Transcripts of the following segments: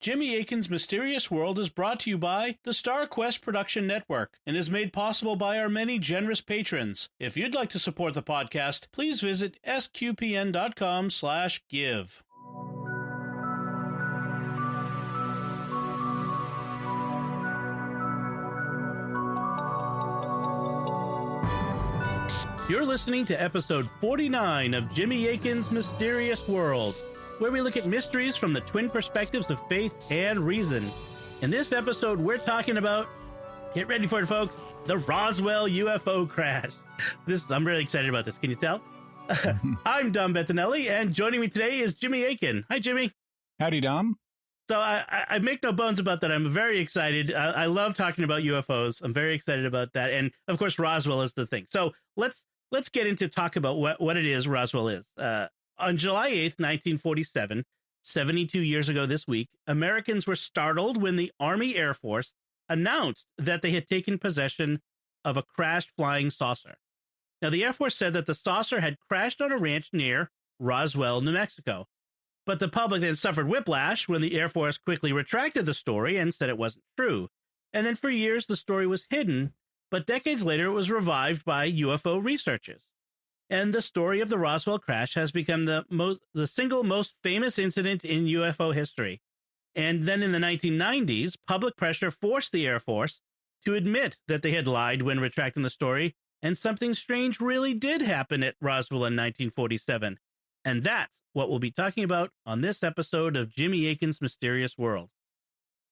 Jimmy Akin's Mysterious World is brought to you by the Star Quest Production Network and is made possible by our many generous patrons. If you'd like to support the podcast, please visit sqpn.com/give. You're listening to episode 49 of Jimmy Akin's Mysterious World, where we look at mysteries from the twin perspectives of faith and reason. In this episode, we're talking about, get ready for it, folks, the Roswell UFO crash. I'm really excited about this. Can you tell? I'm Dom Bettinelli, and joining me today is Jimmy Akin. Hi, Jimmy. Howdy, Dom. So I make no bones about that. I'm very excited. I love talking about UFOs. I'm very excited about that. And, of course, Roswell is the thing. So let's get into talk about what it is Roswell is. On July 8th, 1947, 72 years ago this week, Americans were startled when the Army Air Force announced that they had taken possession of a crashed flying saucer. Now, the Air Force said that the saucer had crashed on a ranch near Roswell, New Mexico. But the public then suffered whiplash when the Air Force quickly retracted the story and said it wasn't true. And then for years, the story was hidden, but decades later, it was revived by UFO researchers. And the story of the Roswell crash has become the single most famous incident in UFO history. And then in the 1990s, public pressure forced the Air Force to admit that they had lied when retracting the story, and something strange really did happen at Roswell in 1947. And that's what we'll be talking about on this episode of Jimmy Akin's Mysterious World.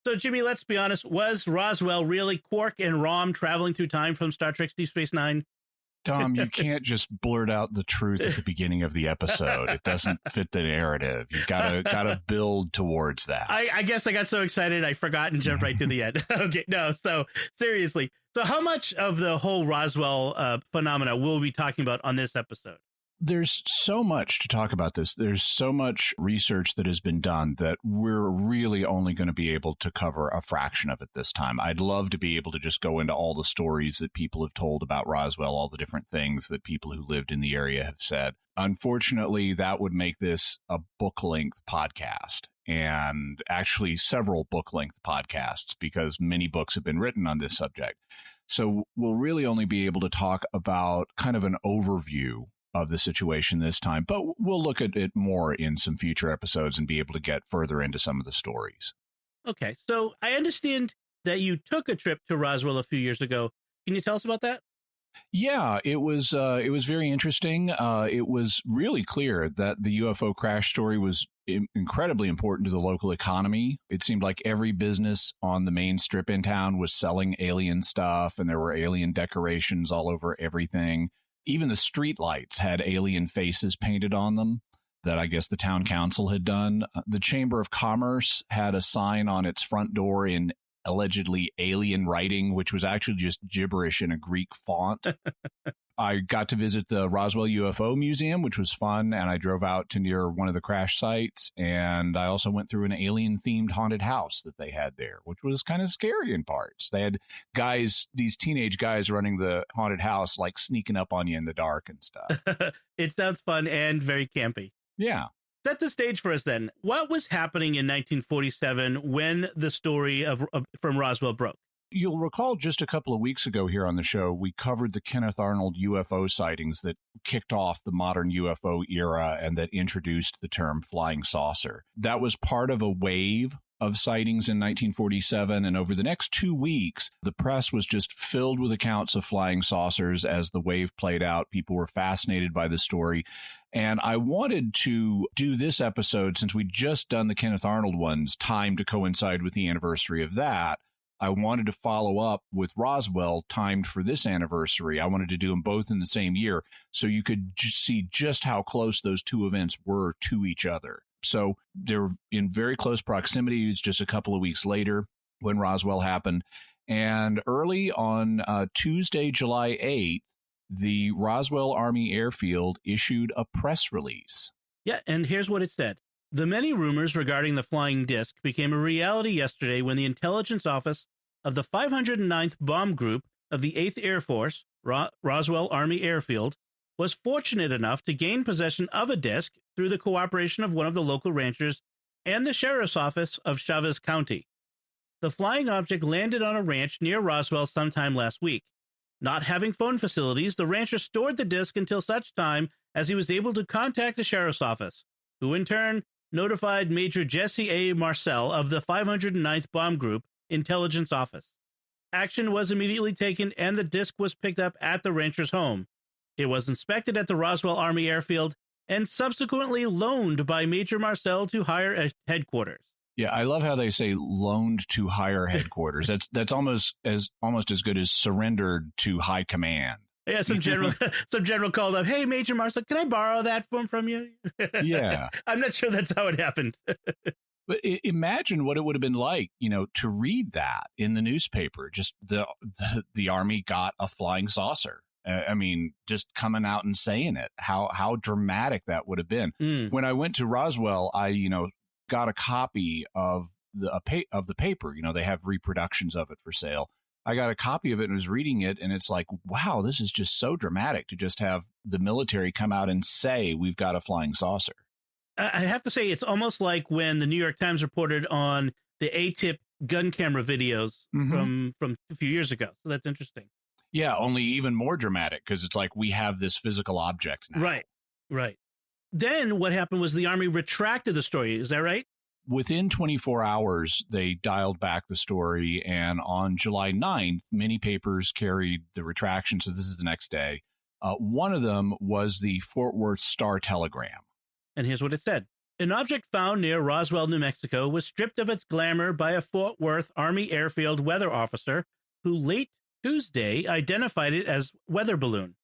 So, Jimmy, let's be honest, was Roswell really Quark and Rom traveling through time from Star Trek's Deep Space Nine? Dom, you can't just blurt out the truth at the beginning of the episode. It doesn't fit the narrative. You gotta build towards that. I guess I got so excited I forgot and jumped right to the end. Okay, no, so seriously. So how much of the whole Roswell phenomena will we be talking about on this episode? There's so much to talk about this. There's so much research that has been done that we're really only going to be able to cover a fraction of it this time. I'd love to be able to just go into all the stories that people have told about Roswell, all the different things that people who lived in the area have said. Unfortunately, that would make this a book-length podcast, and actually several book-length podcasts, because many books have been written on this subject. So we'll really only be able to talk about kind of an overview of the situation this time, but we'll look at it more in some future episodes and be able to get further into some of the stories. Okay, so I understand that you took a trip to Roswell a few years ago. Can you tell us about that? Yeah, it was very interesting. It was really clear that the UFO crash story was incredibly important to the local economy. It seemed like every business on the main strip in town was selling alien stuff, and there were alien decorations all over everything. Even the street lights had alien faces painted on them that I guess the town council had done. The Chamber of Commerce had a sign on its front door in allegedly alien writing, which was actually just gibberish in a Greek font. I got to visit the Roswell UFO Museum, which was fun, and I drove out to near one of the crash sites, and I also went through an alien-themed haunted house that they had there, which was kind of scary in parts. They had these teenage guys running the haunted house, like sneaking up on you in the dark and stuff. It sounds fun and very campy. Yeah. Set the stage for us then. What was happening in 1947 when the story from Roswell broke? You'll recall just a couple of weeks ago here on the show, we covered the Kenneth Arnold UFO sightings that kicked off the modern UFO era and that introduced the term flying saucer. That was part of a wave of sightings in 1947, and over the next 2 weeks, the press was just filled with accounts of flying saucers as the wave played out. People were fascinated by the story, and I wanted to do this episode, since we'd just done the Kenneth Arnold ones, timed to coincide with the anniversary of that. I wanted to follow up with Roswell, timed for this anniversary. I wanted to do them both in the same year so you could see just how close those two events were to each other. So they're in very close proximity. It's just a couple of weeks later when Roswell happened. And early on Tuesday, July 8th, the Roswell Army Airfield issued a press release. Yeah, and here's what it said. The many rumors regarding the flying disc became a reality yesterday when the intelligence office of the 509th Bomb Group of the 8th Air Force, Roswell Army Airfield, was fortunate enough to gain possession of a disc through the cooperation of one of the local ranchers and the sheriff's office of Chavez County. The flying object landed on a ranch near Roswell sometime last week. Not having phone facilities, the rancher stored the disc until such time as he was able to contact the sheriff's office, who in turn notified Major Jesse A. Marcel of the 509th Bomb Group Intelligence Office. Action was immediately taken and the disc was picked up at the rancher's home. It was inspected at the Roswell Army Airfield and subsequently loaned by Major Marcel to higher headquarters. Yeah, I love how they say loaned to higher headquarters. That's almost as good as surrendered to high command. Yeah, some general called up, "Hey, Major Marcel, can I borrow that from you?" Yeah. I'm not sure that's how it happened. But imagine what it would have been like, to read that in the newspaper. Just the Army got a flying saucer. I mean, just coming out and saying it. How dramatic that would have been. When I went to Roswell, I got a copy of the paper. They have reproductions of it for sale. I got a copy of it and was reading it, and it's like, wow, this is just so dramatic to just have the military come out and say we've got a flying saucer. I have to say, it's almost like when the New York Times reported on the ATIP gun camera videos from a few years ago. So that's interesting. Yeah, only even more dramatic because it's like we have this physical object now. Right. Then what happened was the Army retracted the story. Is that right? Within 24 hours, they dialed back the story. And on July 9th, many papers carried the retraction. So this is the next day. One of them was the Fort Worth Star-Telegram. And here's what it said. An object found near Roswell, New Mexico, was stripped of its glamour by a Fort Worth Army Airfield weather officer who late Tuesday identified it as weather balloon.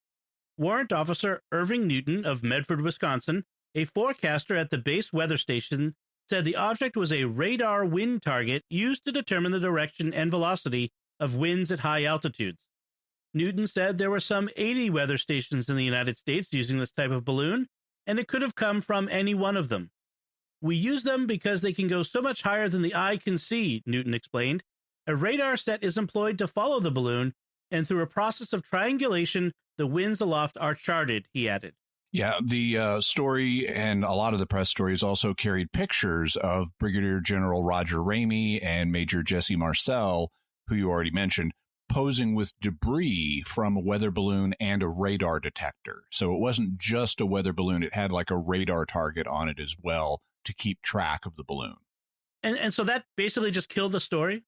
Warrant Officer Irving Newton of Medford, Wisconsin, a forecaster at the base weather station, said the object was a radar wind target used to determine the direction and velocity of winds at high altitudes. Newton said there were some 80 weather stations in the United States using this type of balloon, and it could have come from any one of them. We use them because they can go so much higher than the eye can see, Newton explained. A radar set is employed to follow the balloon, and through a process of triangulation, the winds aloft are charted, he added. Yeah, the story and a lot of the press stories also carried pictures of Brigadier General Roger Ramey and Major Jesse Marcel, who you already mentioned, posing with debris from a weather balloon and a radar detector. So it wasn't just a weather balloon. It had like a radar target on it as well to keep track of the balloon. And so that basically just killed the story?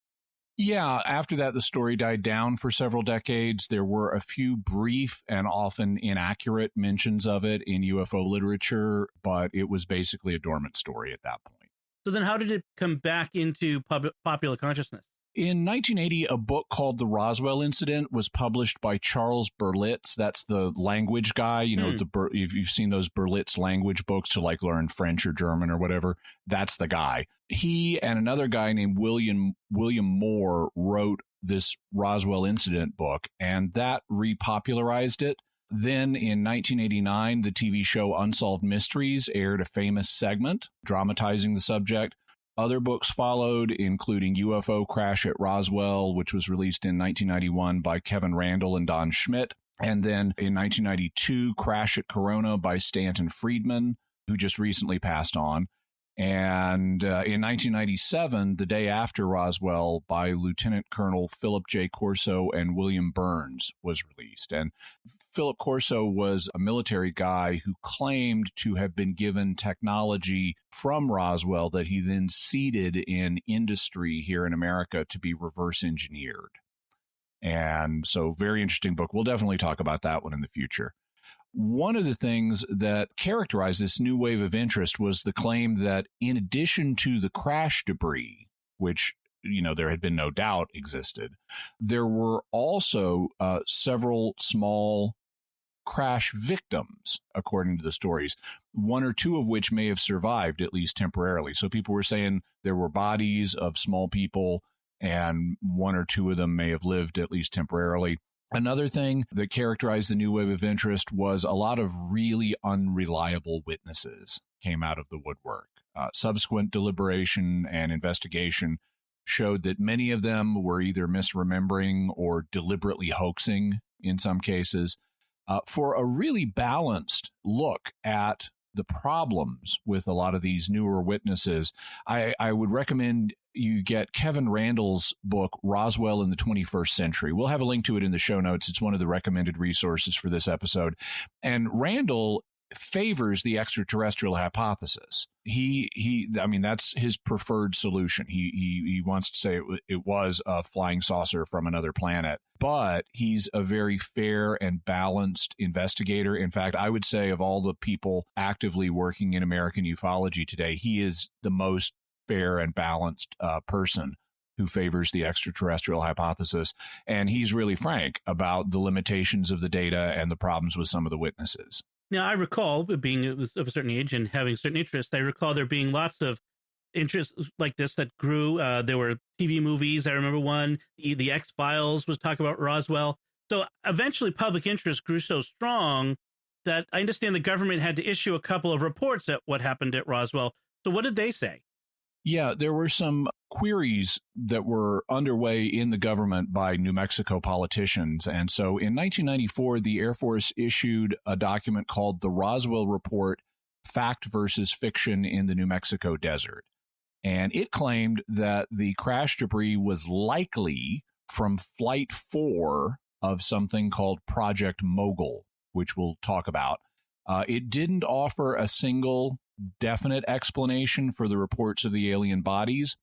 Yeah, after that, the story died down for several decades. There were a few brief and often inaccurate mentions of it in UFO literature, but it was basically a dormant story at that point. So then how did it come back into popular consciousness? In 1980, a book called The Roswell Incident was published by Charles Berlitz. That's the language guy. If you've seen those Berlitz language books to like learn French or German or whatever, that's the guy. He and another guy named William Moore wrote this Roswell Incident book, and that repopularized it. Then in 1989, the TV show Unsolved Mysteries aired a famous segment dramatizing the subject. Other books followed, including UFO Crash at Roswell, which was released in 1991 by Kevin Randall and Don Schmidt. And then in 1992, Crash at Corona by Stanton Friedman, who just recently passed on. And in 1997, the day after Roswell, by Lieutenant Colonel Philip J. Corso and William Burns, was released. And Philip Corso was a military guy who claimed to have been given technology from Roswell that he then seeded in industry here in America to be reverse engineered. And so very interesting book. We'll definitely talk about that one in the future. One of the things that characterized this new wave of interest was the claim that in addition to the crash debris, which there had been no doubt existed, there were also several small crash victims, according to the stories, one or two of which may have survived, at least temporarily. So people were saying there were bodies of small people, and one or two of them may have lived, at least temporarily. Another thing that characterized the new wave of interest was a lot of really unreliable witnesses came out of the woodwork. Subsequent deliberation and investigation showed that many of them were either misremembering or deliberately hoaxing in some cases. For a really balanced look at the problems with a lot of these newer witnesses, I would recommend you get Kevin Randall's book, Roswell in the 21st Century. We'll have a link to it in the show notes. It's one of the recommended resources for this episode. And Randall favors the extraterrestrial hypothesis. I mean, that's his preferred solution. He wants to say it was a flying saucer from another planet, but he's a very fair and balanced investigator. In fact, I would say of all the people actively working in American ufology today, he is the most fair and balanced person who favors the extraterrestrial hypothesis. And he's really frank about the limitations of the data and the problems with some of the witnesses. Now, I recall being of a certain age and having certain interests. I recall there being lots of interests like this that grew. There were TV movies. I remember one, the X-Files was talking about Roswell. So eventually public interest grew so strong that I understand the government had to issue a couple of reports at what happened at Roswell. So what did they say? Yeah, there were some queries that were underway in the government by New Mexico politicians. And so in 1994, the Air Force issued a document called the Roswell Report, Fact versus Fiction in the New Mexico Desert. And it claimed that the crash debris was likely from Flight 4 of something called Project Mogul, which we'll talk about. It didn't offer a single definite explanation for the reports of the alien bodies,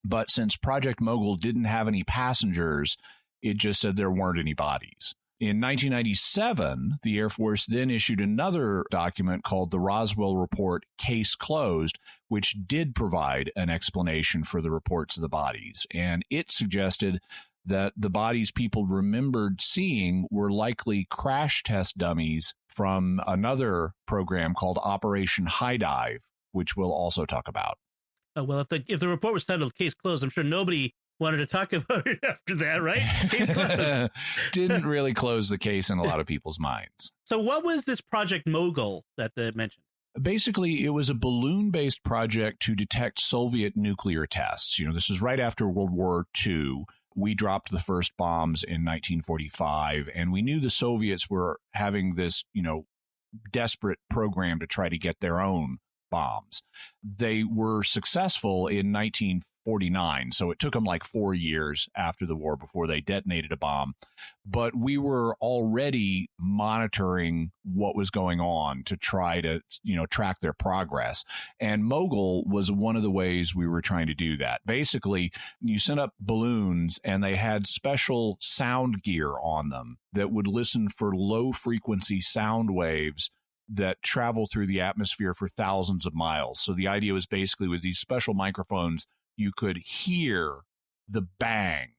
but since Project Mogul didn't have any passengers, it just said there weren't any bodies. In 1997, the Air Force then issued another document called the Roswell Report, Case Closed, which did provide an explanation for the reports of the bodies. And it suggested that the bodies people remembered seeing were likely crash test dummies from another program called Operation High Dive, which we'll also talk about. Oh, well, if the report was titled Case Closed, I'm sure nobody wanted to talk about it after that, right? Case closed. Didn't really close the case in a lot of people's minds. So what was this Project Mogul that they mentioned? Basically, it was a balloon-based project to detect Soviet nuclear tests. You know, this was right after World War II. We dropped the first bombs in 1945, and we knew the Soviets were having this, desperate program to try to get their own bombs. They were successful in 1949, so it took them like 4 years after the war before they detonated a bomb. But we were already monitoring what was going on to try to, track their progress. And Mogul was one of the ways we were trying to do that. Basically, you sent up balloons and they had special sound gear on them that would listen for low frequency sound waves that travel through the atmosphere for thousands of miles. So the idea was basically with these special microphones, you could hear the bang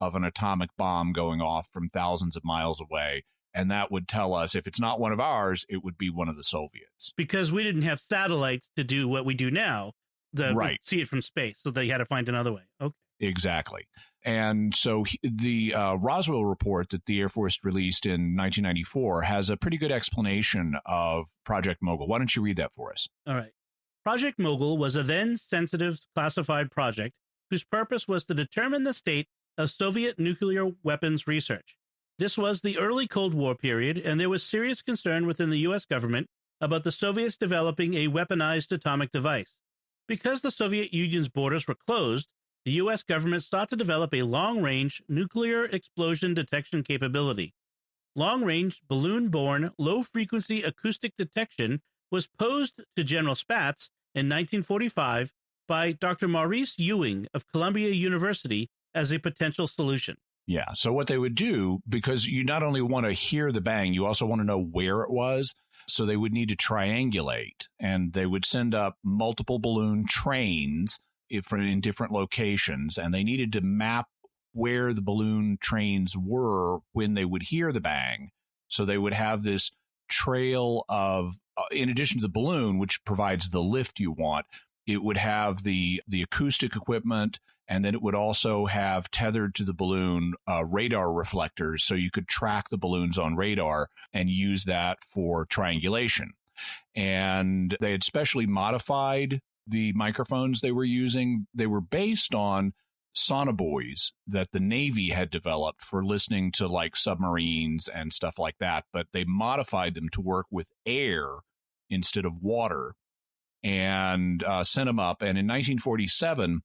of an atomic bomb going off from thousands of miles away. And that would tell us if it's not one of ours, it would be one of the Soviets. Because we didn't have satellites to do what we do now, right. See it from space. So they had to find another way. Okay. Exactly. And so the Roswell report that the Air Force released in 1994 has a pretty good explanation of Project Mogul. Why don't you read that for us? All right. Project Mogul was a then sensitive classified project whose purpose was to determine the state of Soviet nuclear weapons research. This was the early Cold War period, and there was serious concern within the U.S. government about the Soviets developing a weaponized atomic device. Because the Soviet Union's borders were closed, the U.S. government sought to develop a long-range nuclear explosion detection capability. Long-range, balloon-borne, low-frequency acoustic detection was posed to General Spaatz in 1945 by Dr. Maurice Ewing of Columbia University as a potential solution. Yeah, so what they would do, because you not only want to hear the bang, you also want to know where it was, so they would need to triangulate, and they would send up multiple balloon trains in different locations, and they needed to map where the balloon trains were when they would hear the bang. So they would have this trail of, in addition to the balloon, which provides the lift you want, it would have the acoustic equipment, and then it would also have tethered to the balloon radar reflectors, so you could track the balloons on radar and use that for triangulation. And they had specially modified the microphones they were using. They were based on sonobuoys that the Navy had developed for listening to like submarines and stuff like that, but they modified them to work with air instead of water, and sent them up. And in 1947,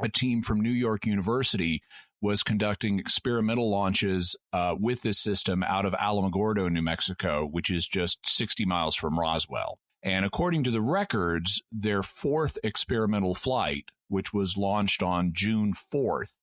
a team from New York University was conducting experimental launches with this system out of Alamogordo, New Mexico, which is just 60 miles from Roswell. And according to the records, their fourth experimental flight, which was launched on June 4th,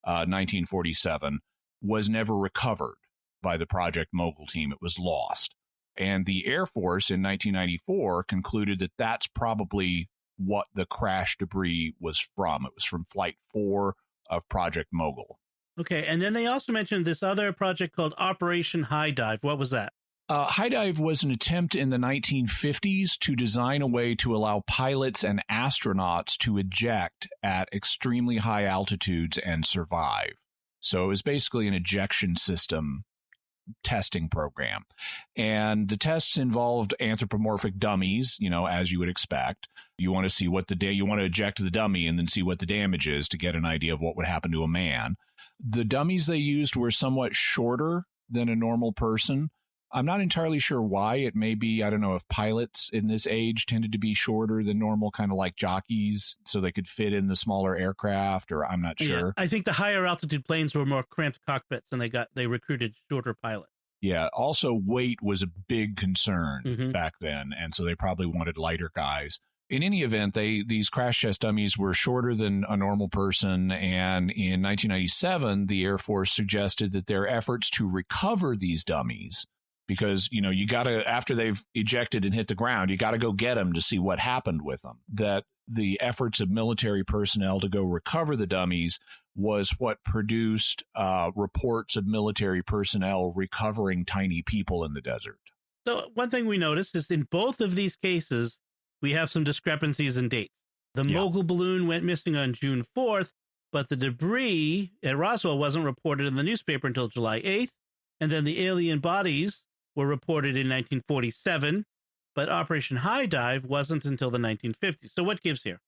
1947, was never recovered by the Project Mogul team. It was lost. And the Air Force in 1994 concluded that that's probably what the crash debris was from. It was from Flight 4 of Project Mogul. Okay, and then they also mentioned this other project called Operation High Dive. What was that? High dive was an attempt in the 1950s to design a way to allow pilots and astronauts to eject at extremely high altitudes and survive. So it was basically an ejection system testing program. And the tests involved anthropomorphic dummies, as you would expect. You want to see you want to eject the dummy and then see what the damage is to get an idea of what would happen to a man. The dummies they used were somewhat shorter than a normal person. I'm not entirely sure why. It may be, I don't know, if pilots in this age tended to be shorter than normal, kind of like jockeys, so they could fit in the smaller aircraft, or I'm not sure. Yeah, I think the higher altitude planes were more cramped cockpits, and they recruited shorter pilots. Yeah. Also, weight was a big concern back then, and so they probably wanted lighter guys. In any event, these crash test dummies were shorter than a normal person, and in 1997, the Air Force suggested that their efforts to recover these dummies, because, you got to, after they've ejected and hit the ground, you got to go get them to see what happened with them. That the efforts of military personnel to go recover the dummies was what produced reports of military personnel recovering tiny people in the desert. So one thing we noticed is in both of these cases, we have some discrepancies in dates. The Mogul balloon went missing on June 4th, but the debris at Roswell wasn't reported in the newspaper until July 8th. And then the alien bodies were reported in 1947, but Operation High Dive wasn't until the 1950s. So what gives here?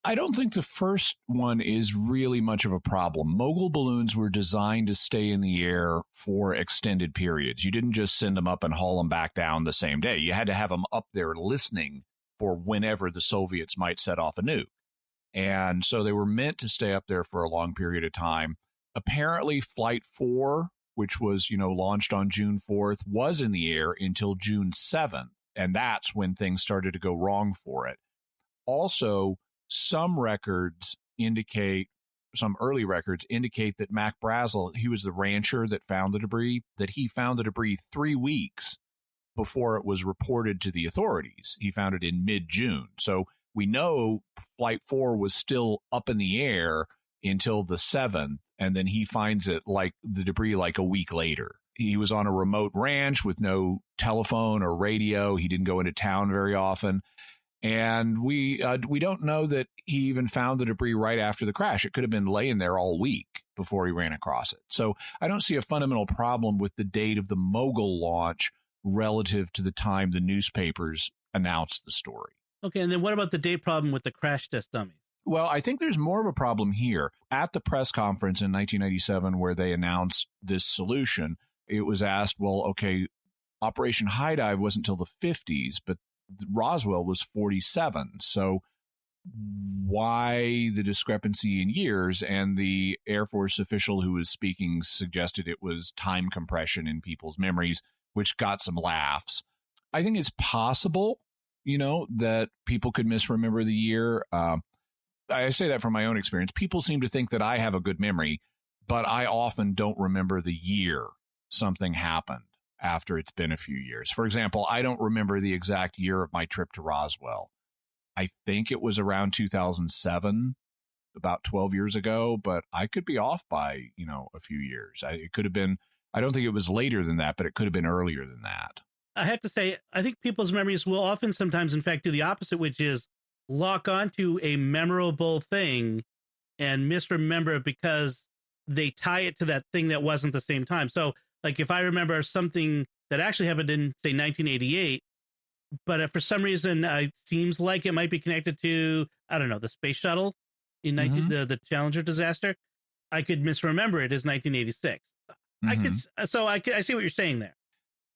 I don't think the first one is really much of a problem. Mogul balloons were designed to stay in the air for extended periods. You didn't just send them up and haul them back down the same day. You had to have them up there listening for whenever the Soviets might set off a nuke. And so they were meant to stay up there for a long period of time. Apparently, Flight 4, which was, launched on June 4th, was in the air until June 7th. And that's when things started to go wrong for it. Also, some early records indicate that Mac Brazel, he was the rancher that found the debris, that he found the debris 3 weeks before it was reported to the authorities. He found it in mid-June. So we know Flight 4 was still up in the air until the 7th, and then he finds it the debris a week later. He was on a remote ranch with no telephone or radio. He didn't go into town very often. And we don't know that he even found the debris right after the crash. It could have been laying there all week before he ran across it. So I don't see a fundamental problem with the date of the Mogul launch relative to the time the newspapers announced the story. Okay, and then what about the date problem with the crash test dummies? Well, I think there's more of a problem here. At the press conference in 1997 where they announced this solution, it was asked, well, okay, Operation High Dive wasn't until the 50s, but Roswell was 47. So why the discrepancy in years? And the Air Force official who was speaking suggested it was time compression in people's memories, which got some laughs. I think it's possible, that people could misremember the year. I say that from my own experience. People seem to think that I have a good memory, but I often don't remember the year something happened after it's been a few years. For example, I don't remember the exact year of my trip to Roswell. I think it was around 2007, about 12 years ago, but I could be off by, a few years. It could have been, I don't think it was later than that, but it could have been earlier than that. I have to say, I think people's memories will often sometimes, in fact, do the opposite, which is lock onto a memorable thing and misremember it because they tie it to that thing that wasn't the same time. So, if I remember something that actually happened in, say, 1988, but for some reason it seems like it might be connected to, I don't know, the space shuttle in the Challenger disaster, I could misremember it as 1986. I see what you're saying there.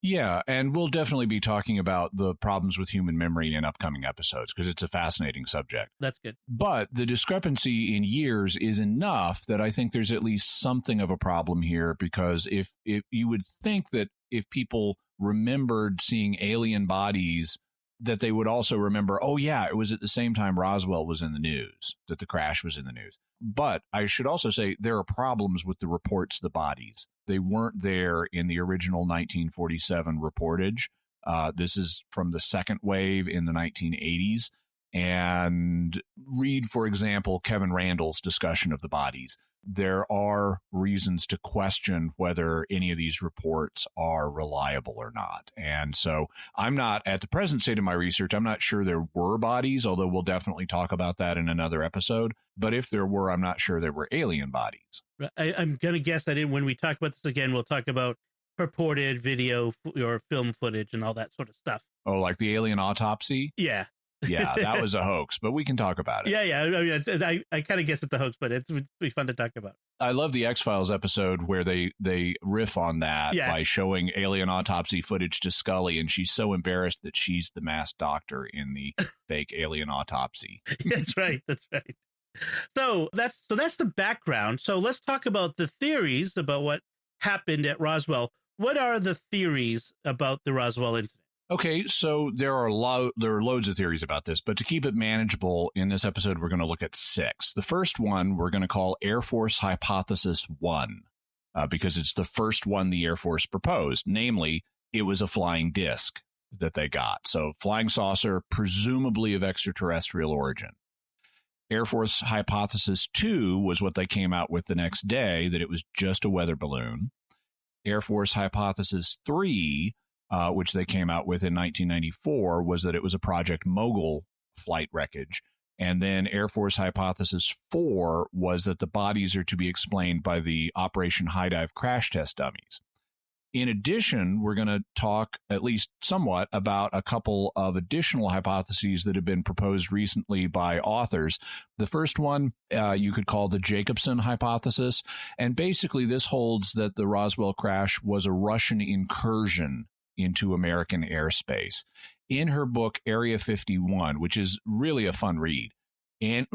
Yeah, and we'll definitely be talking about the problems with human memory in upcoming episodes because it's a fascinating subject. That's good. But the discrepancy in years is enough that I think there's at least something of a problem here, because if you would think that if people remembered seeing alien bodies, that they would also remember, oh yeah, it was at the same time Roswell was in the news, that the crash was in the news. But I should also say there are problems with the reports of the bodies. They weren't there in the original 1947 reportage. This is from the second wave in the 1980s. And read, for example, Kevin Randall's discussion of the bodies. There are reasons to question whether any of these reports are reliable or not. And so I'm not, at the present state of my research, I'm not sure there were bodies, although we'll definitely talk about that in another episode. But if there were, I'm not sure there were alien bodies. I'm going to guess that when we talk about this again, we'll talk about purported video or film footage and all that sort of stuff. Oh, like the alien autopsy? Yeah. Yeah, that was a hoax, but we can talk about it. Yeah. I mean, I kind of guess it's a hoax, but it would be fun to talk about. I love the X-Files episode where they riff on that by showing alien autopsy footage to Scully, and she's so embarrassed that she's the masked doctor in the fake alien autopsy. That's right. So that's the background. So let's talk about the theories about what happened at Roswell. What are the theories about the Roswell incident? Okay, so there are loads of theories about this, but to keep it manageable, in this episode, we're going to look at 6. The first one we're going to call Air Force Hypothesis 1, because it's the first one the Air Force proposed. Namely, it was a flying disc that they got. So flying saucer, presumably of extraterrestrial origin. Air Force Hypothesis 2 was what they came out with the next day, that it was just a weather balloon. Air Force Hypothesis 3, which they came out with in 1994, was that it was a Project Mogul flight wreckage. And then Air Force Hypothesis 4 was that the bodies are to be explained by the Operation High Dive crash test dummies. In addition, we're going to talk at least somewhat about a couple of additional hypotheses that have been proposed recently by authors. The first one you could call the Jacobson hypothesis. And basically this holds that the Roswell crash was a Russian incursion into American airspace. In her book, Area 51, which is really a fun read, and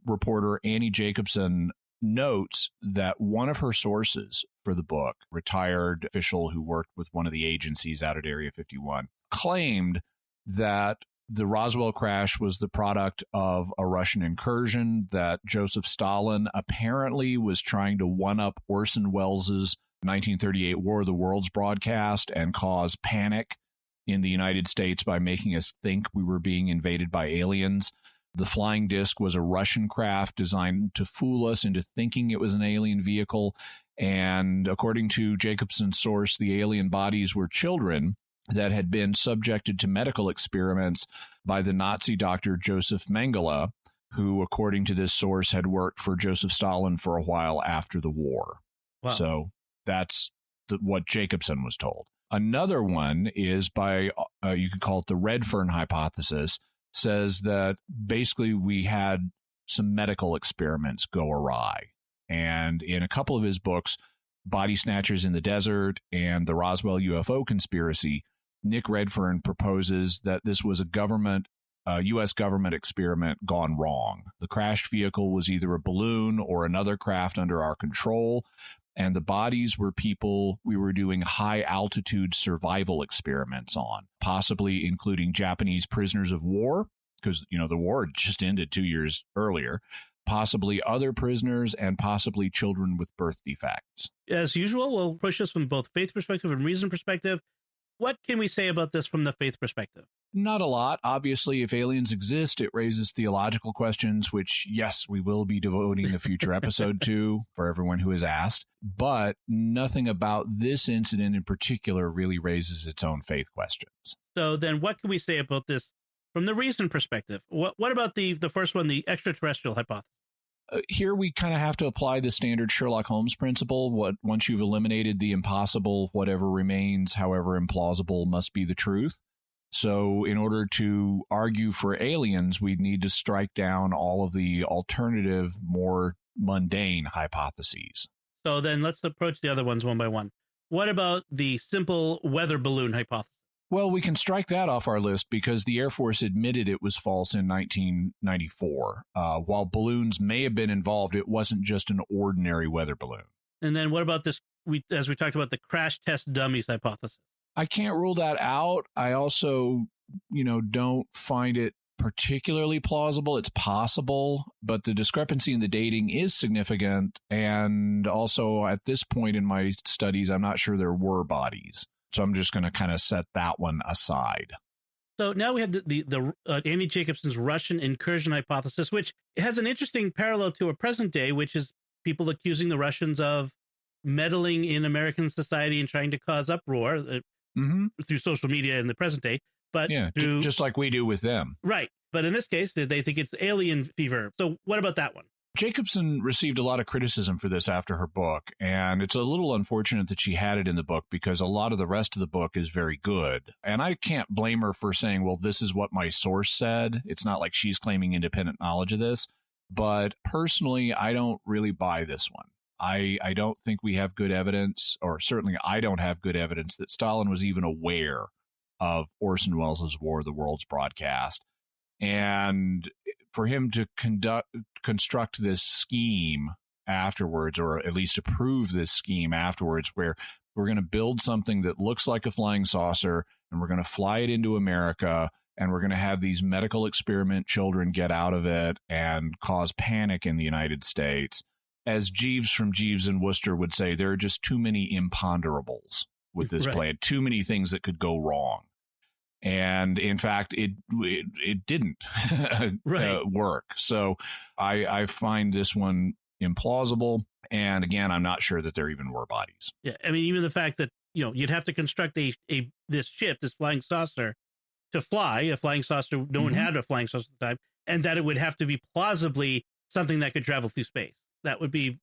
reporter Annie Jacobson notes that one of her sources for the book, retired official who worked with one of the agencies out at Area 51, claimed that the Roswell crash was the product of a Russian incursion, that Joseph Stalin apparently was trying to one-up Orson Welles' 1938 War of the Worlds broadcast and cause panic in the United States by making us think we were being invaded by aliens. The flying disc was a Russian craft designed to fool us into thinking it was an alien vehicle. And according to Jacobson's source, the alien bodies were children that had been subjected to medical experiments by the Nazi doctor Joseph Mengele, who, according to this source, had worked for Joseph Stalin for a while after the war. Wow. So that's what Jacobson was told. Another one is by, you could call it the Redfern hypothesis, says that basically we had some medical experiments go awry. And in a couple of his books, Body Snatchers in the Desert and the Roswell UFO Conspiracy, Nick Redfern proposes that this was a U.S. government experiment gone wrong. The crashed vehicle was either a balloon or another craft under our control, and the bodies were people we were doing high-altitude survival experiments on, possibly including Japanese prisoners of war, because, the war just ended 2 years earlier, possibly other prisoners, and possibly children with birth defects. As usual, we'll push this from both faith perspective and reason perspective. What can we say about this from the faith perspective? Not a lot. Obviously, if aliens exist, it raises theological questions, which, yes, we will be devoting a future episode to for everyone who has asked. But nothing about this incident in particular really raises its own faith questions. So then what can we say about this from the reason perspective? What about the first one, the extraterrestrial hypothesis? Here we kind of have to apply the standard Sherlock Holmes principle. Once you've eliminated the impossible, whatever remains, however implausible, must be the truth. So in order to argue for aliens, we'd need to strike down all of the alternative, more mundane hypotheses. So then let's approach the other ones one by one. What about the simple weather balloon hypothesis? Well, we can strike that off our list because the Air Force admitted it was false in 1994. While balloons may have been involved, it wasn't just an ordinary weather balloon. And then what about this? As we talked about, the crash test dummies hypothesis. I can't rule that out. I also, don't find it particularly plausible. It's possible, but the discrepancy in the dating is significant. And also, at this point in my studies, I'm not sure there were bodies. So I'm just going to kind of set that one aside. So now we have the Andy Jacobson's Russian incursion hypothesis, which has an interesting parallel to a present day, which is people accusing the Russians of meddling in American society and trying to cause uproar through social media in the present day. But just like we do with them. Right. But in this case, they think it's alien fever. So what about that one? Jacobson received a lot of criticism for this after her book, and it's a little unfortunate that she had it in the book because a lot of the rest of the book is very good. And I can't blame her for saying, well, this is what my source said. It's not like she's claiming independent knowledge of this. But personally, I don't really buy this one. I don't think we have good evidence, or certainly I don't have good evidence that Stalin was even aware of Orson Welles' War of the Worlds broadcast. And for him to construct this scheme afterwards, or at least approve this scheme afterwards, where we're going to build something that looks like a flying saucer and we're going to fly it into America and we're going to have these medical experiment children get out of it and cause panic in the United States. As Jeeves from Jeeves and Wooster would say, there are just too many imponderables with this plan, too many things that could go wrong. And in fact, it didn't work. So I find this one implausible. And again, I'm not sure that there even were bodies. Yeah, I mean, even the fact that you'd have to construct this ship, this flying saucer, to fly a flying saucer. No one had a flying saucer at the time, and that it would have to be plausibly something that could travel through space. That would be.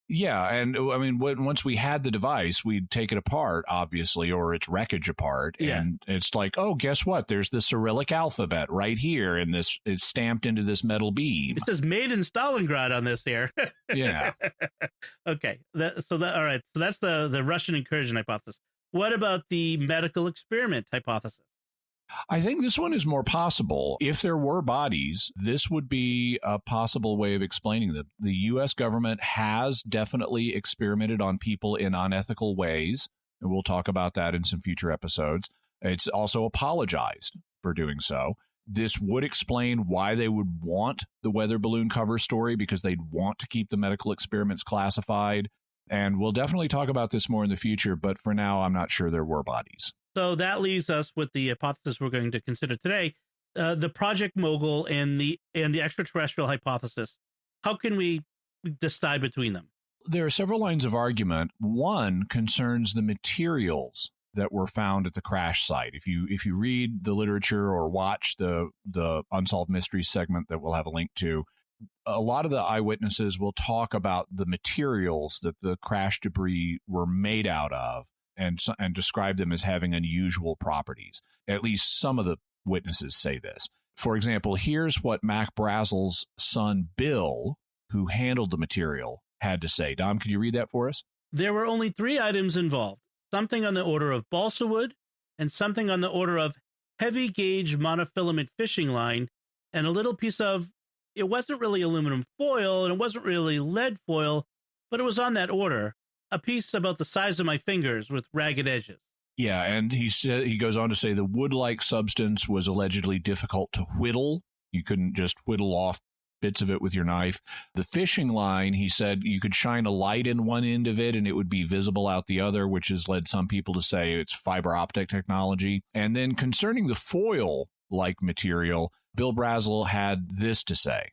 Yeah, and I mean, once we had the device, we'd take it apart, obviously, or its wreckage apart, and it's like, oh, guess what? There's the Cyrillic alphabet right here, and this is stamped into this metal beam. It says "Made in Stalingrad" on this here. Yeah. Okay. All right. So that's the Russian incursion hypothesis. What about the medical experiment hypothesis? I think this one is more possible. If there were bodies, this would be a possible way of explaining them. The U.S. government has definitely experimented on people in unethical ways, and we'll talk about that in some future episodes. It's also apologized for doing so. This would explain why they would want the weather balloon cover story, because they'd want to keep the medical experiments classified. And we'll definitely talk about this more in the future, but for now, I'm not sure there were bodies. So that leaves us with the hypothesis we're going to consider today, the Project Mogul and the extraterrestrial hypothesis. How can we decide between them? There are several lines of argument. One concerns the materials that were found at the crash site. If you read the literature or watch the Unsolved Mysteries segment that we'll have a link to, a lot of the eyewitnesses will talk about the materials that the crash debris were made out of, and describe them as having unusual properties. At least some of the witnesses say this. For example, here's what Mac Brazel's son, Bill, who handled the material, had to say. Dom, could you read that for us? There were only 3 items involved, something on the order of balsa wood and something on the order of heavy gauge monofilament fishing line and a little piece of, it wasn't really aluminum foil and it wasn't really lead foil, but it was on that order. A piece about the size of my fingers with ragged edges. Yeah, and he goes on to say the wood-like substance was allegedly difficult to whittle. You couldn't just whittle off bits of it with your knife. The fishing line, he said, you could shine a light in one end of it and it would be visible out the other, which has led some people to say it's fiber optic technology. And then concerning the foil-like material, Bill Brazel had this to say.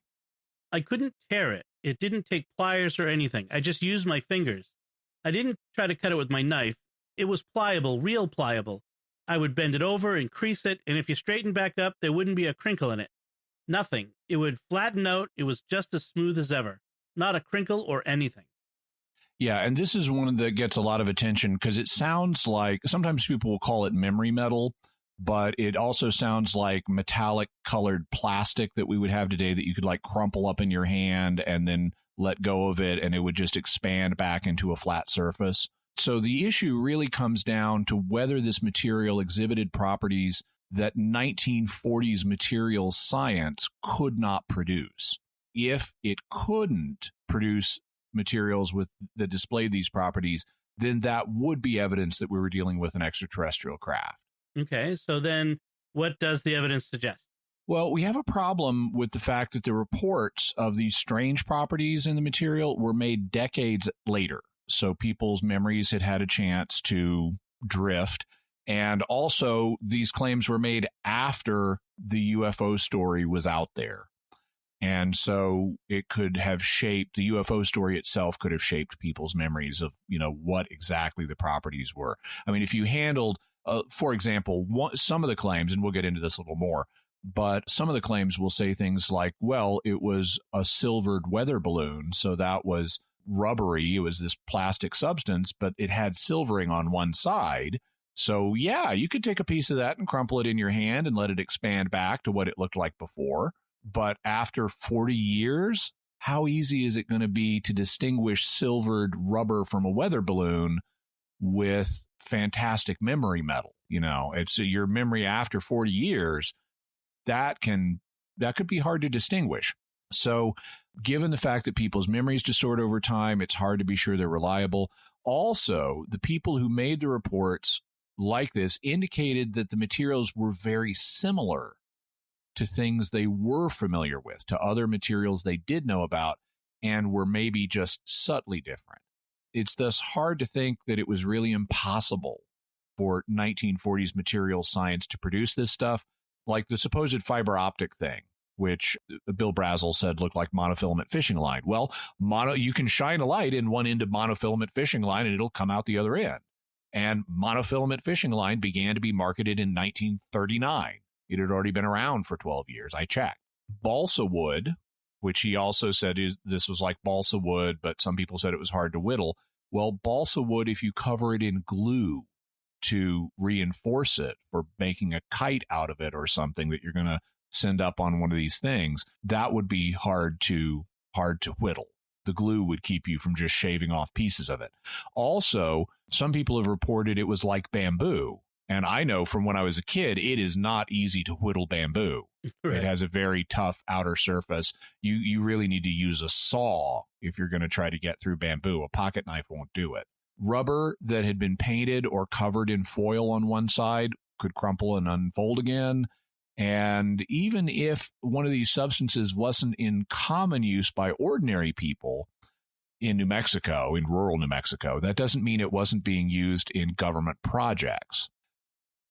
I couldn't tear it. It didn't take pliers or anything. I just used my fingers. I didn't try to cut it with my knife. It was pliable, real pliable. I would bend it over and crease it, and if you straighten back up, there wouldn't be a crinkle in it. Nothing. It would flatten out. It was just as smooth as ever. Not a crinkle or anything. Yeah, and this is one that gets a lot of attention because it sounds like, sometimes people will call it memory metal, but it also sounds like metallic colored plastic that we would have today that you could like crumple up in your hand and then let go of it and it would just expand back into a flat surface. So the issue really comes down to whether this material exhibited properties that 1940s materials science could not produce. If it couldn't produce materials that displayed these properties, then that would be evidence that we were dealing with an extraterrestrial craft. Okay, so then what does the evidence suggest? Well, we have a problem with the fact that the reports of these strange properties in the material were made decades later. So people's memories had a chance to drift. And also, these claims were made after the UFO story was out there. And so it could have shaped, the UFO story itself could have shaped people's memories of, what exactly the properties were. I mean, if you handled, for example, some of the claims, and we'll get into this a little more, but some of the claims will say things like, well, it was a silvered weather balloon, so that was rubbery. It was this plastic substance, but it had silvering on one side. So, yeah, you could take a piece of that and crumple it in your hand and let it expand back to what it looked like before. But after 40 years, how easy is it going to be to distinguish silvered rubber from a weather balloon with fantastic memory metal? It's your memory after 40 years. That could be hard to distinguish. So given the fact that people's memories distort over time, it's hard to be sure they're reliable. Also, the people who made the reports like this indicated that the materials were very similar to things they were familiar with, to other materials they did know about, and were maybe just subtly different. It's thus hard to think that it was really impossible for 1940s material science to produce this stuff, like the supposed fiber optic thing, which Bill Brazel said looked like monofilament fishing line. Well, you can shine a light in one end of monofilament fishing line and it'll come out the other end. And monofilament fishing line began to be marketed in 1939. It had already been around for 12 years. I checked. Balsa wood, which he also said this was like balsa wood, but some people said it was hard to whittle. Well, balsa wood, if you cover it in glue to reinforce it, or making a kite out of it or something that you're going to send up on one of these things, that would be hard to whittle. The glue would keep you from just shaving off pieces of it. Also, some people have reported it was like bamboo. And I know from when I was a kid, it is not easy to whittle bamboo. Right. It has a very tough outer surface. You really need to use a saw if you're going to try to get through bamboo. A pocket knife won't do it. Rubber that had been painted or covered in foil on one side could crumple and unfold again. And even if one of these substances wasn't in common use by ordinary people in New Mexico, in rural New Mexico, that doesn't mean it wasn't being used in government projects.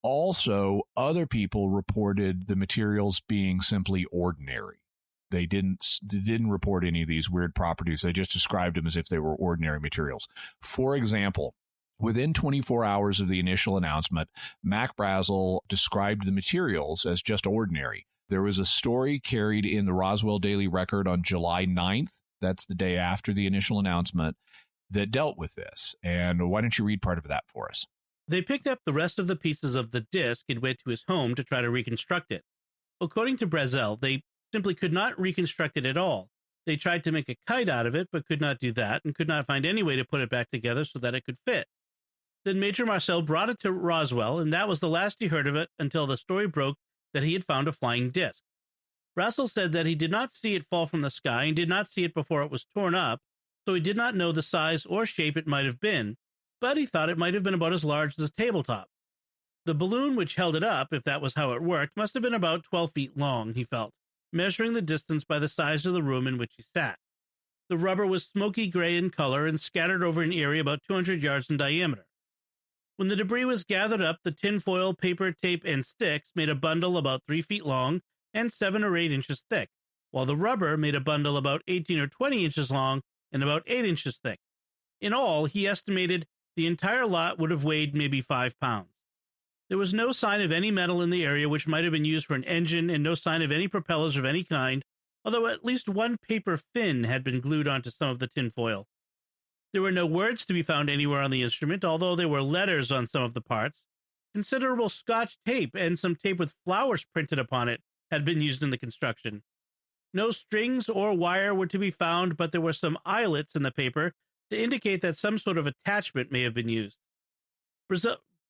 Also, other people reported the materials being simply ordinary. They didn't report any of these weird properties. They just described them as if they were ordinary materials. For example, within 24 hours of the initial announcement, Mac Brazel described the materials as just ordinary. There was a story carried in the Roswell Daily Record on July 9th. That's the day after the initial announcement, that dealt with this. And why don't you read part of that for us? They picked up the rest of the pieces of the disc and went to his home to try to reconstruct it. According to Brazel, they simply could not reconstruct it at all. They tried to make a kite out of it, but could not do that, and could not find any way to put it back together so that it could fit. Then Major Marcel brought it to Roswell, and that was the last he heard of it until the story broke that he had found a flying disc. Brazel said that he did not see it fall from the sky and did not see it before it was torn up, so he did not know the size or shape it might have been, but he thought it might have been about as large as a tabletop. The balloon which held it up, if that was how it worked, must have been about 12 feet long, he felt, measuring the distance by the size of the room in which he sat. The rubber was smoky gray in color and scattered over an area about 200 yards in diameter. When the debris was gathered up, the tinfoil, paper, tape, and sticks made a bundle about 3 feet long and 7 or 8 inches thick, while the rubber made a bundle about 18 or 20 inches long and about 8 inches thick. In all, he estimated the entire lot would have weighed maybe 5 pounds. There was no sign of any metal in the area which might have been used for an engine, and no sign of any propellers of any kind, although at least one paper fin had been glued onto some of the tinfoil. There were no words to be found anywhere on the instrument, although there were letters on some of the parts. Considerable Scotch tape and some tape with flowers printed upon it had been used in the construction. No strings or wire were to be found, but there were some eyelets in the paper to indicate that some sort of attachment may have been used.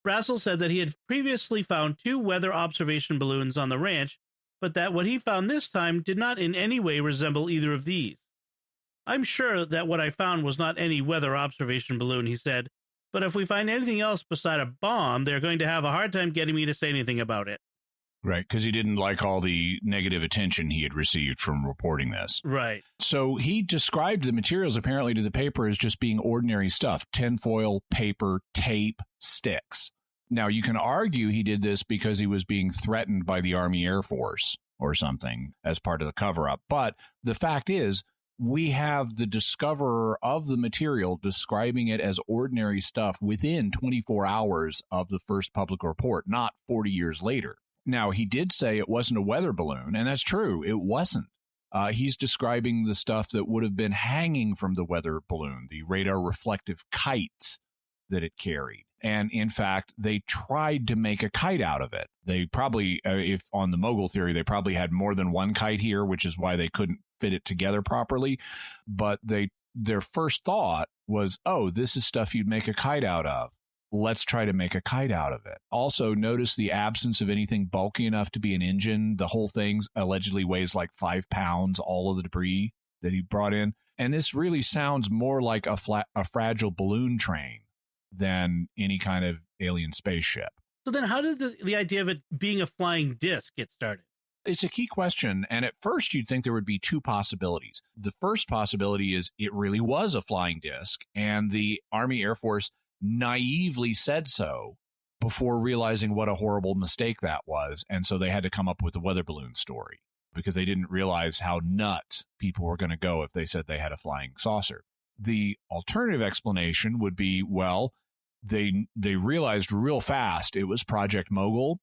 Brazel said that he had previously found 2 weather observation balloons on the ranch, but that what he found this time did not in any way resemble either of these. I'm sure that what I found was not any weather observation balloon, he said, but if we find anything else beside a bomb, they're going to have a hard time getting me to say anything about it. Right, because he didn't like all the negative attention he had received from reporting this. Right. So he described the materials apparently to the paper as just being ordinary stuff: tinfoil, paper, tape, sticks. Now, you can argue he did this because he was being threatened by the Army Air Force or something as part of the cover-up. But the fact is, we have the discoverer of the material describing it as ordinary stuff within 24 hours of the first public report, not 40 years later. Now, he did say it wasn't a weather balloon, and that's true. It wasn't. He's describing the stuff that would have been hanging from the weather balloon, the radar reflective kites that it carried. And in fact, they tried to make a kite out of it. They probably, if on the mogul theory, they probably had more than one kite here, which is why they couldn't fit it together properly. But their first thought was, oh, this is stuff you'd make a kite out of. Let's try to make a kite out of it. Also, notice the absence of anything bulky enough to be an engine. The whole thing allegedly weighs like 5 pounds, all of the debris that he brought in. And this really sounds more like a fragile balloon train than any kind of alien spaceship. So then how did the idea of it being a flying disc get started? It's a key question, and at first you'd think there would be 2 possibilities. The first possibility is it really was a flying disc, and the Army Air Force naively said so before realizing what a horrible mistake that was, and so they had to come up with the weather balloon story because they didn't realize how nuts people were going to go if they said they had a flying saucer. The alternative explanation would be, well, they realized real fast it was Project Mogul,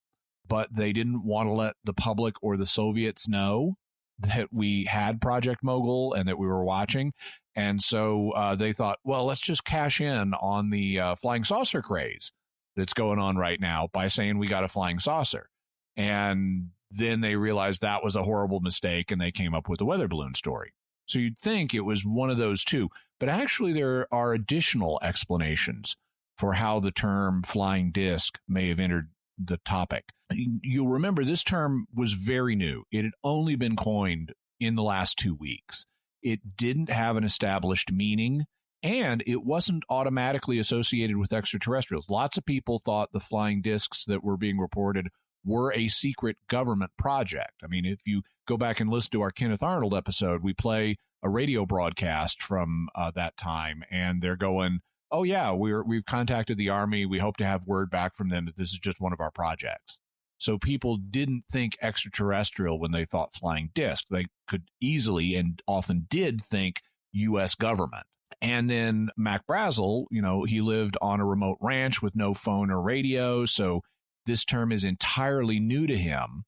but they didn't want to let the public or the Soviets know that we had Project Mogul and that we were watching. And so they thought, well, let's just cash in on the flying saucer craze that's going on right now by saying we got a flying saucer. And then they realized that was a horrible mistake, and they came up with the weather balloon story. So you'd think it was one of those 2. But actually, there are additional explanations for how the term flying disc may have entered the topic. You'll remember this term was very new. It had only been coined in the last 2 weeks. It didn't have an established meaning, and it wasn't automatically associated with extraterrestrials. Lots of people thought the flying discs that were being reported were a secret government project. I mean, if you go back and listen to our Kenneth Arnold episode, we play a radio broadcast from that time, and they're going, oh, yeah, we've contacted the Army. We hope to have word back from them that this is just one of our projects. So people didn't think extraterrestrial when they thought flying disc. They could easily and often did think U.S. government. And then Mac Brazel, he lived on a remote ranch with no phone or radio, so this term is entirely new to him.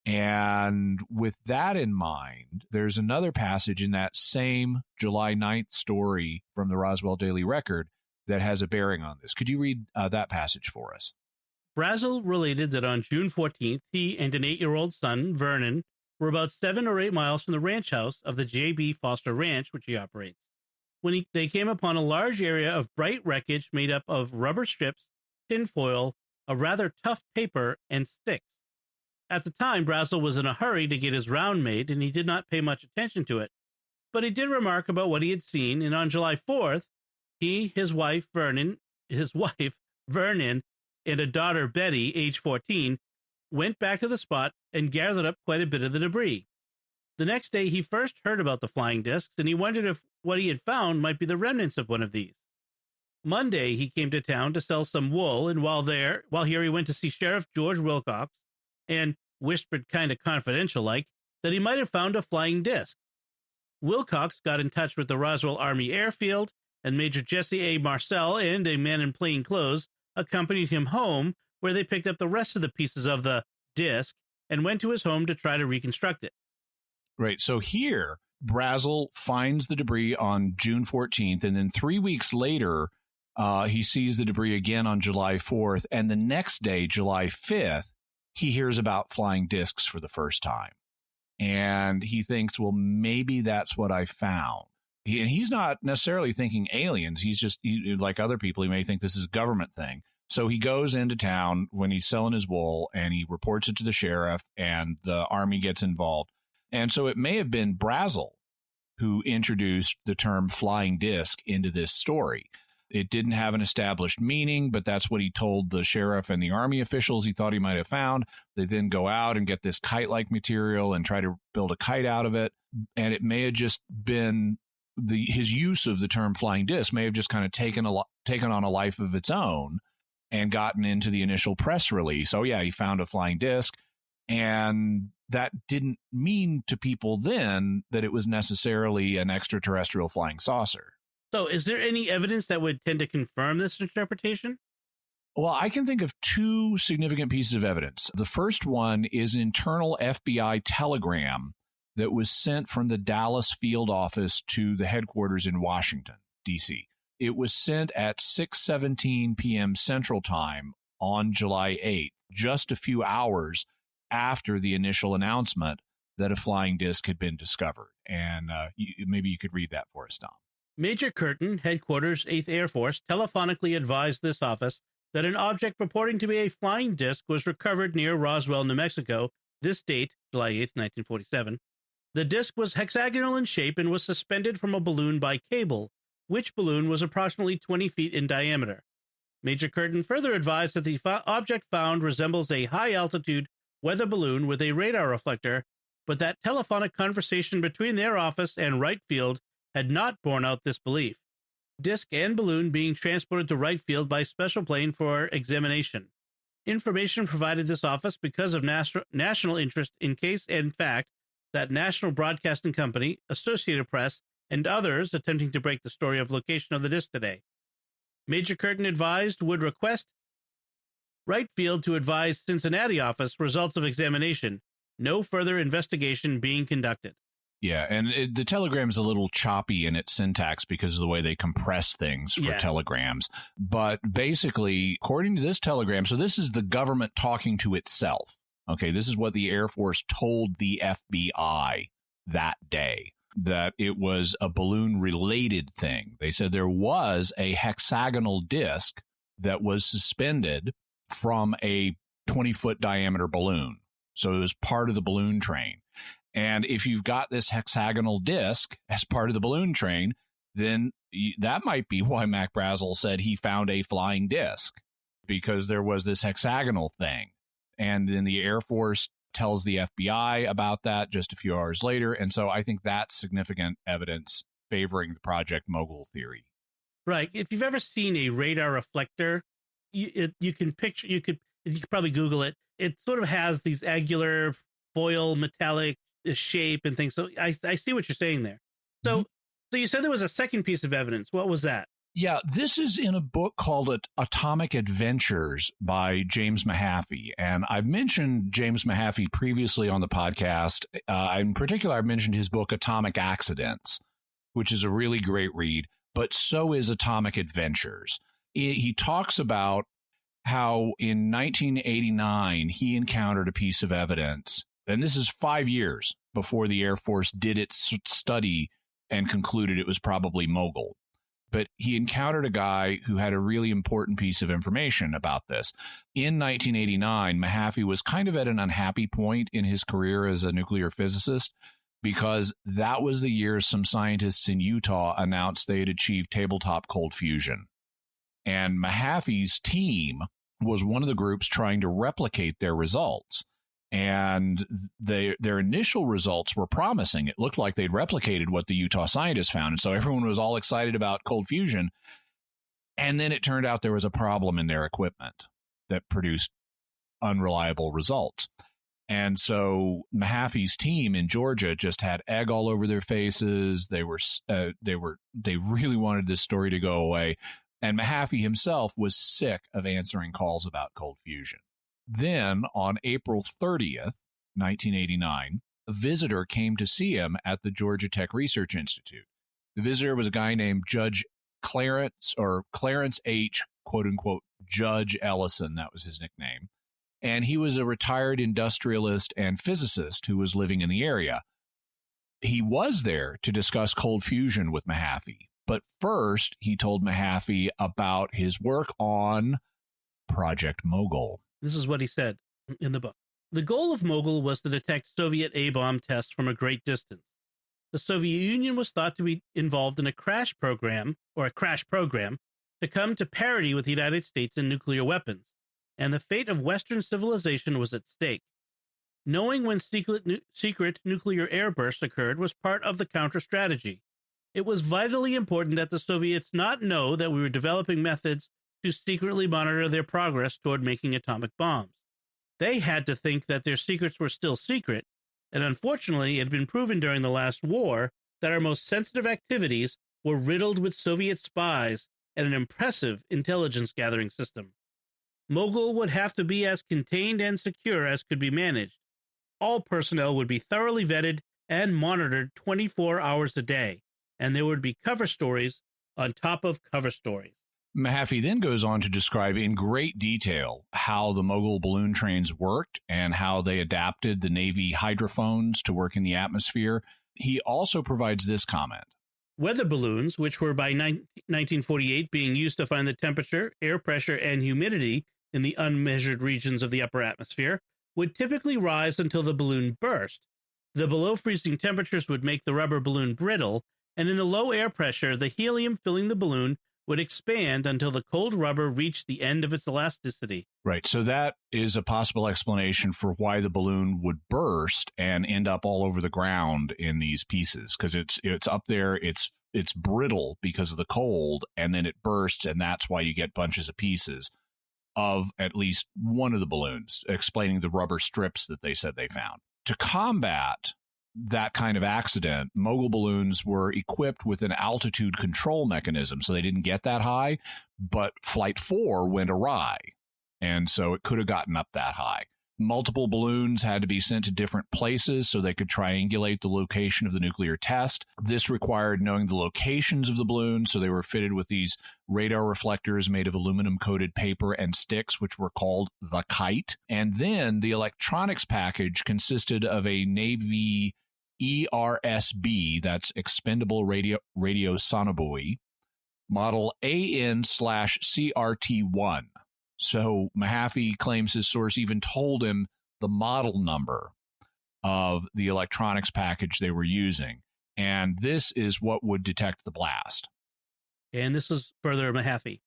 And with that in mind, there's another passage in that same July 9th story from the Roswell Daily Record that has a bearing on this. Could you read that passage for us? Brazel related that on June 14th, he and an 8-year-old son, Vernon, were about 7 or 8 miles from the ranch house of the J.B. Foster Ranch, which he operates, when they came upon a large area of bright wreckage made up of rubber strips, tinfoil, a rather tough paper, and sticks. At the time, Brazel was in a hurry to get his round made, and he did not pay much attention to it. But he did remark about what he had seen, and on July 4th, he, his wife, Vernon, and a daughter, Betty, age 14, went back to the spot and gathered up quite a bit of the debris. The next day, he first heard about the flying discs, and he wondered if what he had found might be the remnants of one of these. Monday, he came to town to sell some wool, and while here, he went to see Sheriff George Wilcox and whispered kind of confidential-like that he might have found a flying disc. Wilcox got in touch with the Roswell Army Airfield, and Major Jesse A. Marcel and a man in plain clothes accompanied him home, where they picked up the rest of the pieces of the disc and went to his home to try to reconstruct it. Right. So here, Brazel finds the debris on June 14th, and then 3 weeks later, he sees the debris again on July 4th, and the next day, July 5th, he hears about flying discs for the first time. And he thinks, well, maybe that's what I found. He's not necessarily thinking aliens. He's just like other people. He may think this is a government thing. So he goes into town when he's selling his wool and he reports it to the sheriff, and the army gets involved. And so it may have been Brazel who introduced the term flying disc into this story. It didn't have an established meaning, but that's what he told the sheriff and the army officials he thought he might have found. They then go out and get this kite-like material and try to build a kite out of it. And it may have just been his use of the term flying disc may have just kind of taken on a life of its own and gotten into the initial press release. Oh, yeah, he found a flying disc. And that didn't mean to people then that it was necessarily an extraterrestrial flying saucer. So is there any evidence that would tend to confirm this interpretation? Well, I can think of two significant pieces of evidence. The first one is an internal FBI telegram that was sent from the Dallas field office to the headquarters in Washington, D.C. It was sent at 6:17 p.m. Central Time on July 8th, just a few hours after the initial announcement that a flying disc had been discovered. And maybe you could read that for us, Tom. Major Curtin, Headquarters, 8th Air Force, telephonically advised this office that an object purporting to be a flying disc was recovered near Roswell, New Mexico, this date, July 8th, 1947. The disc was hexagonal in shape and was suspended from a balloon by cable, which balloon was approximately 20 feet in diameter. Major Curtin further advised that the object found resembles a high-altitude weather balloon with a radar reflector, but that telephonic conversation between their office and Wright Field had not borne out this belief. Disc and balloon being transported to Wright Field by special plane for examination. Information provided this office because of national interest in case and fact that National Broadcasting Company, Associated Press, and others attempting to break the story of location of the disc today. Major Curtin advised would request Wright Field to advise Cincinnati office results of examination, no further investigation being conducted. Yeah, and the telegram is a little choppy in its syntax because of the way they compress things for telegrams. But basically, according to this telegram, so this is the government talking to itself. Okay, this is what the Air Force told the FBI that day, that it was a balloon-related thing. They said there was a hexagonal disc that was suspended from a 20-foot diameter balloon. So it was part of the balloon train. And if you've got this hexagonal disc as part of the balloon train, then that might be why Mac Brazel said he found a flying disc, because there was this hexagonal thing. And then the Air Force tells the FBI about that just a few hours later. And so I think that's significant evidence favoring the Project Mogul theory. Right. If you've ever seen a radar reflector, you can picture, you could probably Google it. It sort of has these angular foil metallic shape and things. So I see what you're saying there. So So you said there was a second piece of evidence. What was that? Yeah, this is in a book called Atomic Adventures by James Mahaffey. And I've mentioned James Mahaffey previously on the podcast. In particular, I've mentioned his book Atomic Accidents, which is a really great read, but so is Atomic Adventures. He talks about how in 1989, he encountered a piece of evidence, and this is 5 years before the Air Force did its study and concluded it was probably Mogul. But he encountered a guy who had a really important piece of information about this. In 1989, Mahaffey was kind of at an unhappy point in his career as a nuclear physicist, because that was the year some scientists in Utah announced they had achieved tabletop cold fusion. And Mahaffey's team was one of the groups trying to replicate their results. And their initial results were promising. It looked like they'd replicated what the Utah scientists found. And so everyone was all excited about cold fusion. And then it turned out there was a problem in their equipment that produced unreliable results. And so Mahaffey's team in Georgia just had egg all over their faces. They really wanted this story to go away. And Mahaffey himself was sick of answering calls about cold fusion. Then, on April 30th, 1989, a visitor came to see him at the Georgia Tech Research Institute. The visitor was a guy named Judge Clarence H., quote-unquote, Judge Ellison. That was his nickname. And he was a retired industrialist and physicist who was living in the area. He was there to discuss cold fusion with Mahaffey. But first, he told Mahaffey about his work on Project Mogul. This is what he said in the book. The goal of Mogul was to detect Soviet A-bomb tests from a great distance. The Soviet Union was thought to be involved in a crash program to come to parity with the United States in nuclear weapons, and the fate of Western civilization was at stake. Knowing when secret nuclear airbursts occurred was part of the counter strategy. It was vitally important that the Soviets not know that we were developing methods to secretly monitor their progress toward making atomic bombs. They had to think that their secrets were still secret, and unfortunately, it had been proven during the last war that our most sensitive activities were riddled with Soviet spies and an impressive intelligence gathering system. Mogul would have to be as contained and secure as could be managed. All personnel would be thoroughly vetted and monitored 24 hours a day, and there would be cover stories on top of cover stories. Mahaffey then goes on to describe in great detail how the Mogul balloon trains worked and how they adapted the Navy hydrophones to work in the atmosphere. He also provides this comment. Weather balloons, which were by 1948 being used to find the temperature, air pressure, and humidity in the unmeasured regions of the upper atmosphere, would typically rise until the balloon burst. The below freezing temperatures would make the rubber balloon brittle, and in the low air pressure, the helium filling the balloon would expand until the cold rubber reached the end of its elasticity. Right. So that is a possible explanation for why the balloon would burst and end up all over the ground in these pieces, because it's up there, it's brittle because of the cold, and then it bursts, and that's why you get bunches of pieces of at least one of the balloons, explaining the rubber strips that they said they found. To combat that kind of accident, Mogul balloons were equipped with an altitude control mechanism, so they didn't get that high, but Flight 4 went awry, and so it could have gotten up that high. Multiple balloons had to be sent to different places so they could triangulate the location of the nuclear test. This required knowing the locations of the balloons, so they were fitted with these radar reflectors made of aluminum-coated paper and sticks, which were called the kite. And then the electronics package consisted of a Navy ERSB, that's Expendable Radio Sonobuoy, model AN/CRT1. So Mahaffey claims his source even told him the model number of the electronics package they were using. And this is what would detect the blast. And this is further Mahaffey.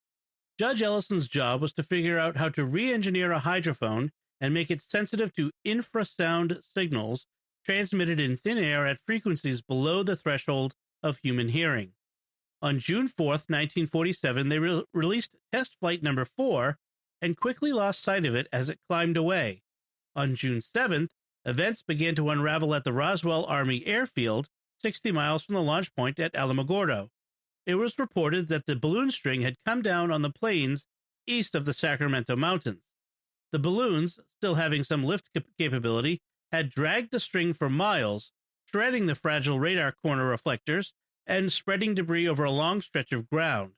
Judge Ellison's job was to figure out how to re-engineer a hydrophone and make it sensitive to infrasound signals transmitted in thin air at frequencies below the threshold of human hearing. On June 4th, 1947, they released test flight number 4 and quickly lost sight of it as it climbed away. On June 7th, events began to unravel at the Roswell Army Airfield, 60 miles from the launch point at Alamogordo. It was reported that the balloon string had come down on the plains east of the Sacramento Mountains. The balloons, still having some lift capability, had dragged the string for miles, shredding the fragile radar corner reflectors and spreading debris over a long stretch of ground.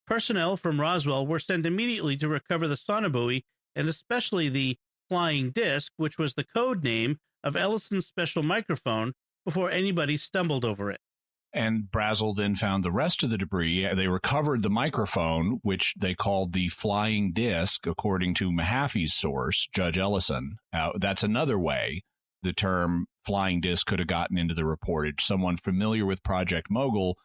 Personnel from Roswell were sent immediately to recover the sonobuoy and especially the flying disc, which was the code name of Ellison's special microphone, before anybody stumbled over it. And Brazel then found the rest of the debris. They recovered the microphone, which they called the flying disc, according to Mahaffey's source, Judge Ellison. That's another way the term flying disc could have gotten into the reportage. Someone familiar with Project Mogul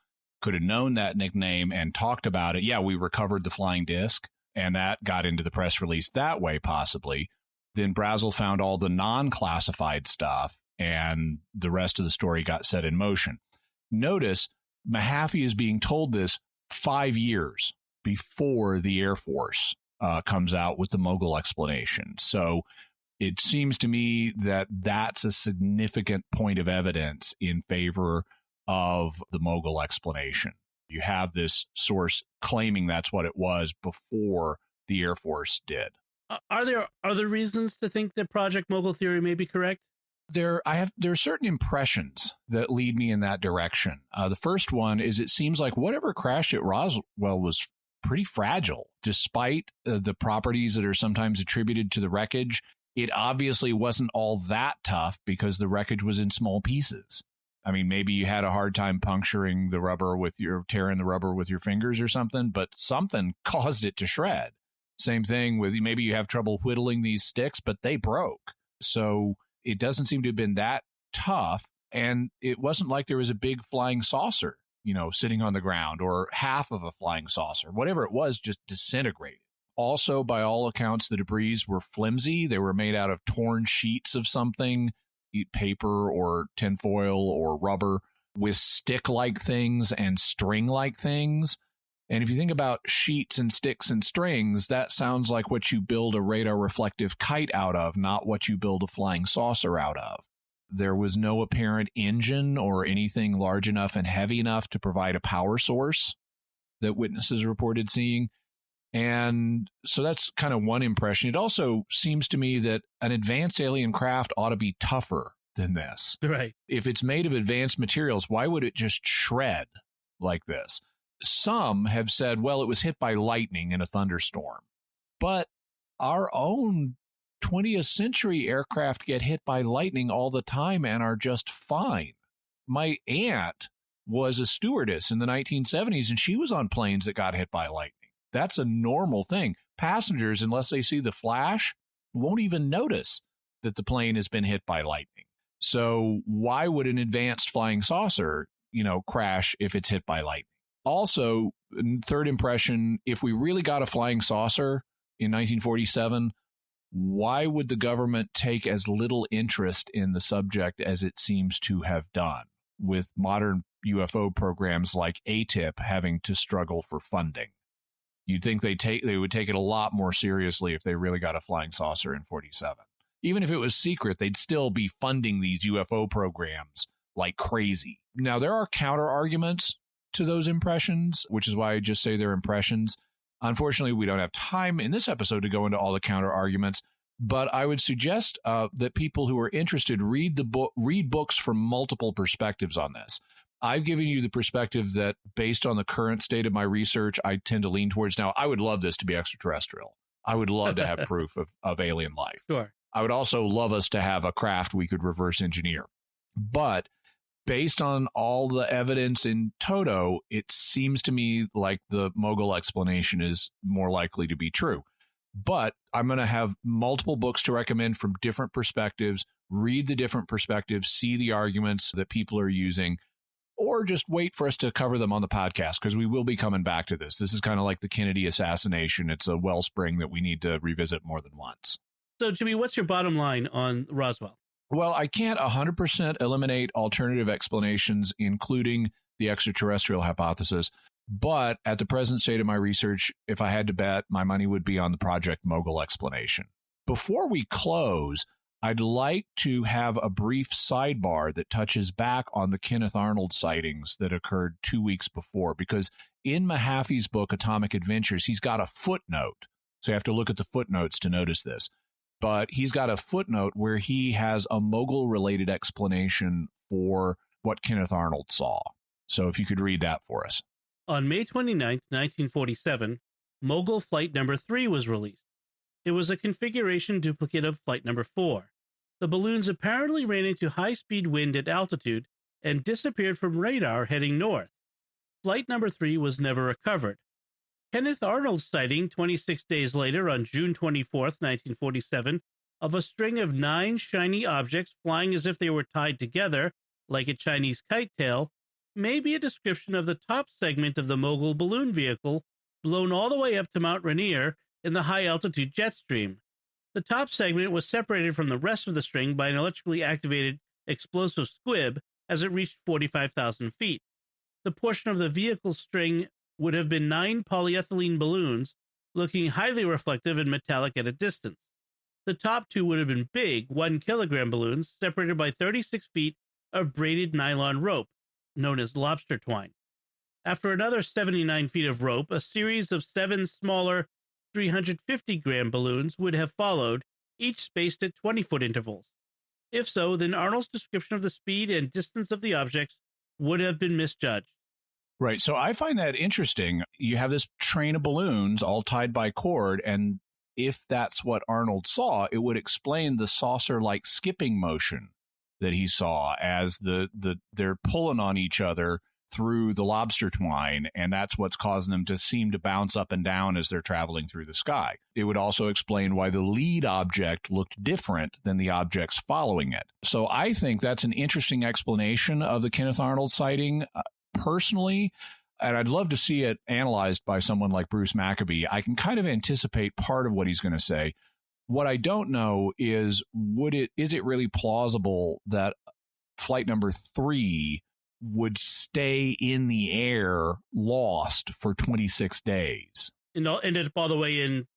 could have known that nickname and talked about it. Yeah, we recovered the flying disc, and that got into the press release that way, possibly. Then Brazel found all the non-classified stuff, and the rest of the story got set in motion. Notice, Mahaffey is being told this 5 years before the Air Force comes out with the Mogul explanation. So it seems to me that that's a significant point of evidence in favor of the Mogul explanation. You have this source claiming that's what it was before the Air Force did. Are there other reasons to think that Project Mogul theory may be correct? There are certain impressions that lead me in that direction. The first one is it seems like whatever crashed at Roswell was pretty fragile, despite the properties that are sometimes attributed to the wreckage. It obviously wasn't all that tough because the wreckage was in small pieces. I mean, maybe you had a hard time tearing the rubber with your fingers or something, but something caused it to shred. Same thing with maybe you have trouble whittling these sticks, but they broke. So it doesn't seem to have been that tough. And it wasn't like there was a big flying saucer, sitting on the ground, or half of a flying saucer. Whatever it was, just disintegrated. Also, by all accounts, the debris were flimsy. They were made out of torn sheets of something, paper or tinfoil or rubber, with stick-like things and string-like things. And if you think about sheets and sticks and strings, that sounds like what you build a radar reflective kite out of, not what you build a flying saucer out of. There was no apparent engine or anything large enough and heavy enough to provide a power source that witnesses reported seeing. And so that's kind of one impression. It also seems to me that an advanced alien craft ought to be tougher than this. Right. If it's made of advanced materials, why would it just shred like this? Some have said, well, it was hit by lightning in a thunderstorm. But our own 20th century aircraft get hit by lightning all the time and are just fine. My aunt was a stewardess in the 1970s, and she was on planes that got hit by lightning. That's a normal thing. Passengers, unless they see the flash, won't even notice that the plane has been hit by lightning. So why would an advanced flying saucer, crash if it's hit by lightning? Also, third impression, if we really got a flying saucer in 1947, why would the government take as little interest in the subject as it seems to have done, with modern UFO programs like ATIP having to struggle for funding? You'd think they would take it a lot more seriously if they really got a flying saucer in 47. Even if it was secret, they'd still be funding these UFO programs like crazy. Now, there are counter arguments to those impressions, which is why I just say they're impressions. Unfortunately, we don't have time in this episode to go into all the counter arguments, but I would suggest that people who are interested read books from multiple perspectives on this. I've given you the perspective that, based on the current state of my research, I tend to lean towards. Now, I would love this to be extraterrestrial. I would love to have proof of alien life. Sure. I would also love us to have a craft we could reverse engineer. But based on all the evidence in toto, it seems to me like the mogul explanation is more likely to be true. But I'm going to have multiple books to recommend from different perspectives. Read the different perspectives, see the arguments that people are using, or just wait for us to cover them on the podcast, because we will be coming back to this. This is kind of like the Kennedy assassination. It's a wellspring that we need to revisit more than once. So, Jimmy, what's your bottom line on Roswell? Well, I can't 100% eliminate alternative explanations, including the extraterrestrial hypothesis. But at the present state of my research, if I had to bet, my money would be on the Project Mogul explanation. Before we close, I'd like to have a brief sidebar that touches back on the Kenneth Arnold sightings that occurred 2 weeks before, because in Mahaffey's book, Atomic Adventures, he's got a footnote. So you have to look at the footnotes to notice this. But he's got a footnote where he has a mogul-related explanation for what Kenneth Arnold saw. So if you could read that for us. On May 29th, 1947, Mogul Flight Number 3 was released. It was a configuration duplicate of Flight Number 4. The balloons apparently ran into high-speed wind at altitude and disappeared from radar heading north. Flight Number 3 was never recovered. Kenneth Arnold's sighting 26 days later on June 24th, 1947, of a string of 9 shiny objects flying as if they were tied together, like a Chinese kite tail, may be a description of the top segment of the Mogul balloon vehicle blown all the way up to Mount Rainier in the high-altitude jet stream. The top segment was separated from the rest of the string by an electrically activated explosive squib as it reached 45,000 feet. The portion of the vehicle string would have been 9 polyethylene balloons, looking highly reflective and metallic at a distance. The top 2 would have been big 1-kilogram balloons separated by 36 feet of braided nylon rope, known as lobster twine. After another 79 feet of rope, a series of 7 smaller 350-gram balloons would have followed, each spaced at 20-foot intervals. If so, then Arnold's description of the speed and distance of the objects would have been misjudged. Right. So I find that interesting. You have this train of balloons all tied by cord, and if that's what Arnold saw, it would explain the saucer-like skipping motion that he saw as they're pulling on each other through the lobster twine, and that's what's causing them to seem to bounce up and down as they're traveling through the sky. It would also explain why the lead object looked different than the objects following it. So I think that's an interesting explanation of the Kenneth Arnold sighting. Personally, and I'd love to see it analyzed by someone like Bruce Maccabee, I can kind of anticipate part of what he's going to say. What I don't know is, is it really plausible that flight number 3 would stay in the air lost for 26 days? And ended up all the way in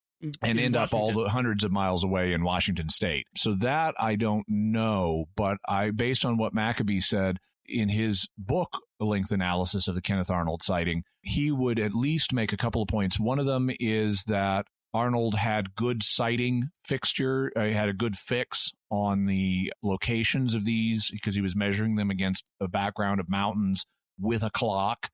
end up all the hundreds of miles away in Washington State. So that I don't know, but based on what Maccabee said in his book, The Length Analysis of the Kenneth Arnold Sighting, he would at least make a couple of points. One of them is that Arnold had good sighting fixture, had a good fix on the locations of these because he was measuring them against a background of mountains with a clock.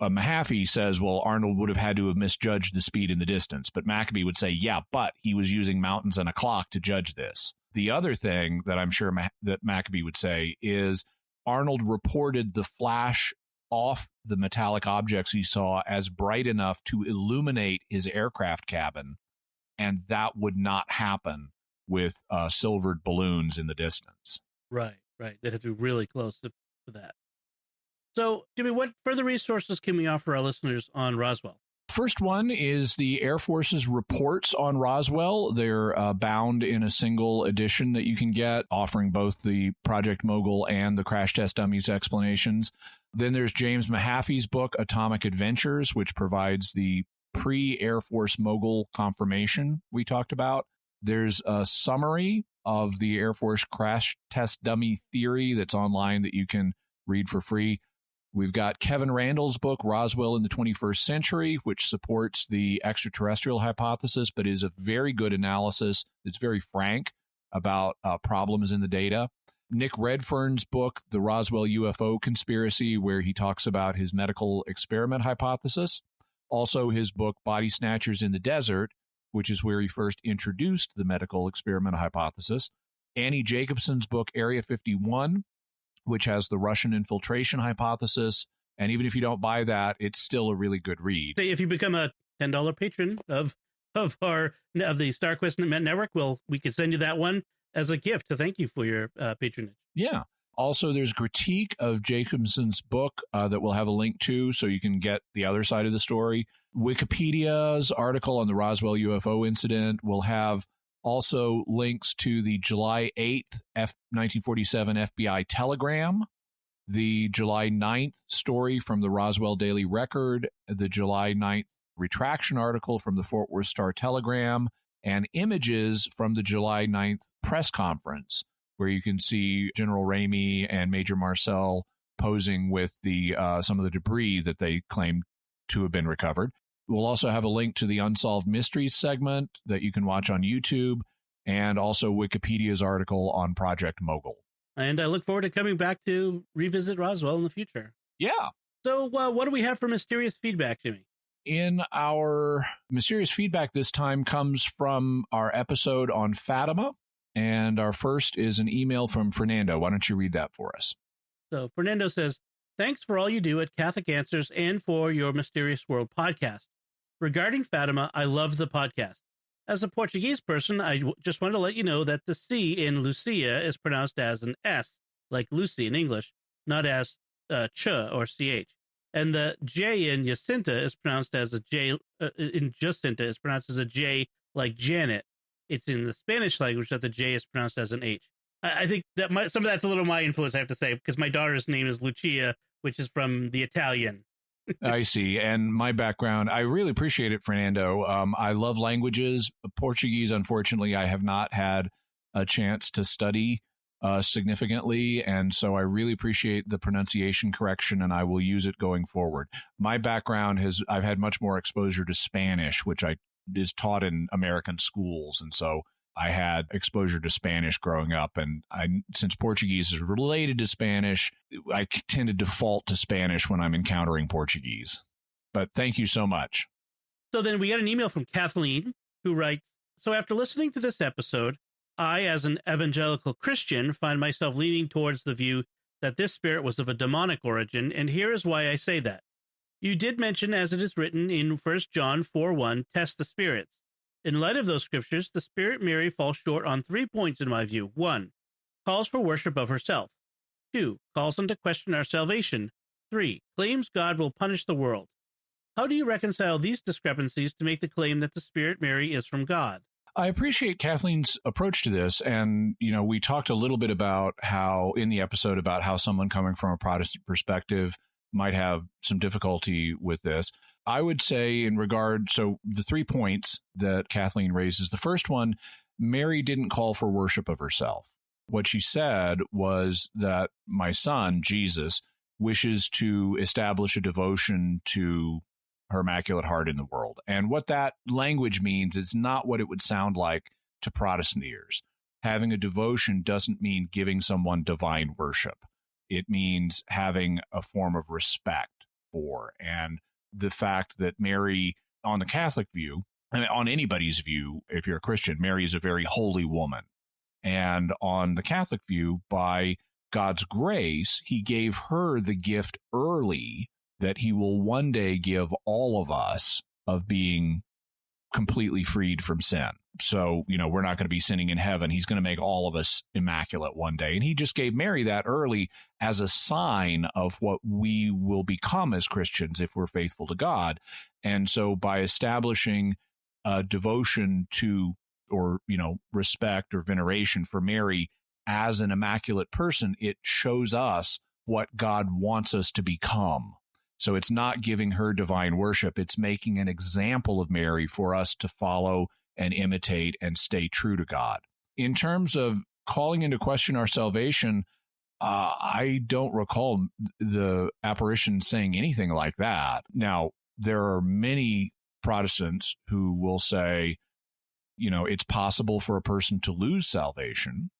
Mahaffey says, well, Arnold would have had to have misjudged the speed in the distance. But Maccabee would say, yeah, but he was using mountains and a clock to judge this. The other thing that I'm sure that Maccabee would say is Arnold reported the flash off the metallic objects he saw as bright enough to illuminate his aircraft cabin, and that would not happen with silvered balloons in the distance. Right. They'd have to be really close to that. So, Jimmy, what further resources can we offer our listeners on Roswell? First one is the Air Force's reports on Roswell. They're bound in a single edition that you can get, offering both the Project Mogul and the Crash Test Dummies explanations. Then there's James Mahaffey's book, Atomic Adventures, which provides the pre-Air Force Mogul confirmation we talked about. There's a summary of the Air Force Crash Test Dummy theory that's online that you can read for free. We've got Kevin Randall's book, Roswell in the 21st Century, which supports the extraterrestrial hypothesis, but is a very good analysis. It's very frank about problems in the data. Nick Redfern's book, The Roswell UFO Conspiracy, where he talks about his medical experiment hypothesis. Also his book, Body Snatchers in the Desert, which is where he first introduced the medical experiment hypothesis. Annie Jacobson's book, Area 51, which has the Russian infiltration hypothesis. And even if you don't buy that, it's still a really good read. If you become a $10 patron of the StarQuest Network, we could send you that one as a gift to thank you for your patronage. Yeah. Also, there's a critique of Jacobson's book that we'll have a link to, so you can get the other side of the story. Wikipedia's article on the Roswell UFO incident will have also links to the July 8th, 1947 FBI telegram, the July 9th story from the Roswell Daily Record, the July 9th retraction article from the Fort Worth Star-Telegram, and images from the July 9th press conference, where you can see General Ramey and Major Marcel posing with the some of the debris that they claim to have been recovered. We'll also have a link to the Unsolved Mysteries segment that you can watch on YouTube, and also Wikipedia's article on Project Mogul. And I look forward to coming back to revisit Roswell in the future. Yeah. So what do we have for mysterious feedback, Jimmy? In our mysterious feedback this time comes from our episode on Fatima, and our first is an email from Fernando. Why don't you read that for us? So Fernando says, thanks for all you do at Catholic Answers and for your Mysterious World podcast. Regarding Fatima, I love the podcast. As a Portuguese person, I just wanted to let you know that the C in Lucia is pronounced as an S, like Lucy in English, not as ch or ch. And the J in Jacinta is pronounced as a J, in Jacinta is pronounced as a J, like Janet. It's in the Spanish language that the J is pronounced as an H. I think that some of that's a little my influence, I have to say, because my daughter's name is Lucia, which is from the Italian. I see. And my background, I really appreciate it, Fernando. I love languages. Portuguese, unfortunately, I have not had a chance to study significantly. And so I really appreciate the pronunciation correction, and I will use it going forward. My background I've had much more exposure to Spanish, which is taught in American schools. And so I had exposure to Spanish growing up, and since Portuguese is related to Spanish, I tend to default to Spanish when I'm encountering Portuguese. But thank you so much. So then we got an email from Kathleen, who writes, so after listening to this episode, I, as an evangelical Christian, find myself leaning towards the view that this spirit was of a demonic origin, and here is why I say that. You did mention, as it is written in 1 John 4:1, test the spirits. In light of those scriptures, the Spirit Mary falls short on 3 points in my view. 1. Calls for worship of herself. 2. Calls into question our salvation. 3. Claims God will punish the world. How do you reconcile these discrepancies to make the claim that the Spirit Mary is from God? I appreciate Kathleen's approach to this. And, we talked a little bit about how, in the episode, about how someone coming from a Protestant perspective might have some difficulty with this. I would say so the 3 points that Kathleen raises, the first one, Mary didn't call for worship of herself. What she said was that my son, Jesus, wishes to establish a devotion to her Immaculate Heart in the world. And what that language means is not what it would sound like to Protestant ears. Having a devotion doesn't mean giving someone divine worship. It means having a form of respect for. And the fact that Mary, on the Catholic view, and on anybody's view, if you're a Christian, Mary is a very holy woman. And on the Catholic view, by God's grace, he gave her the gift early that he will one day give all of us of being completely freed from sin. So, we're not going to be sinning in heaven. He's going to make all of us immaculate one day. And he just gave Mary that early as a sign of what we will become as Christians if we're faithful to God. And so by establishing a devotion to, or, respect or veneration for Mary as an immaculate person, it shows us what God wants us to become. So it's not giving her divine worship. It's making an example of Mary for us to follow and imitate and stay true to God. In terms of calling into question our salvation, I don't recall the apparition saying anything like that. Now, there are many Protestants who will say, it's possible for a person to lose salvation.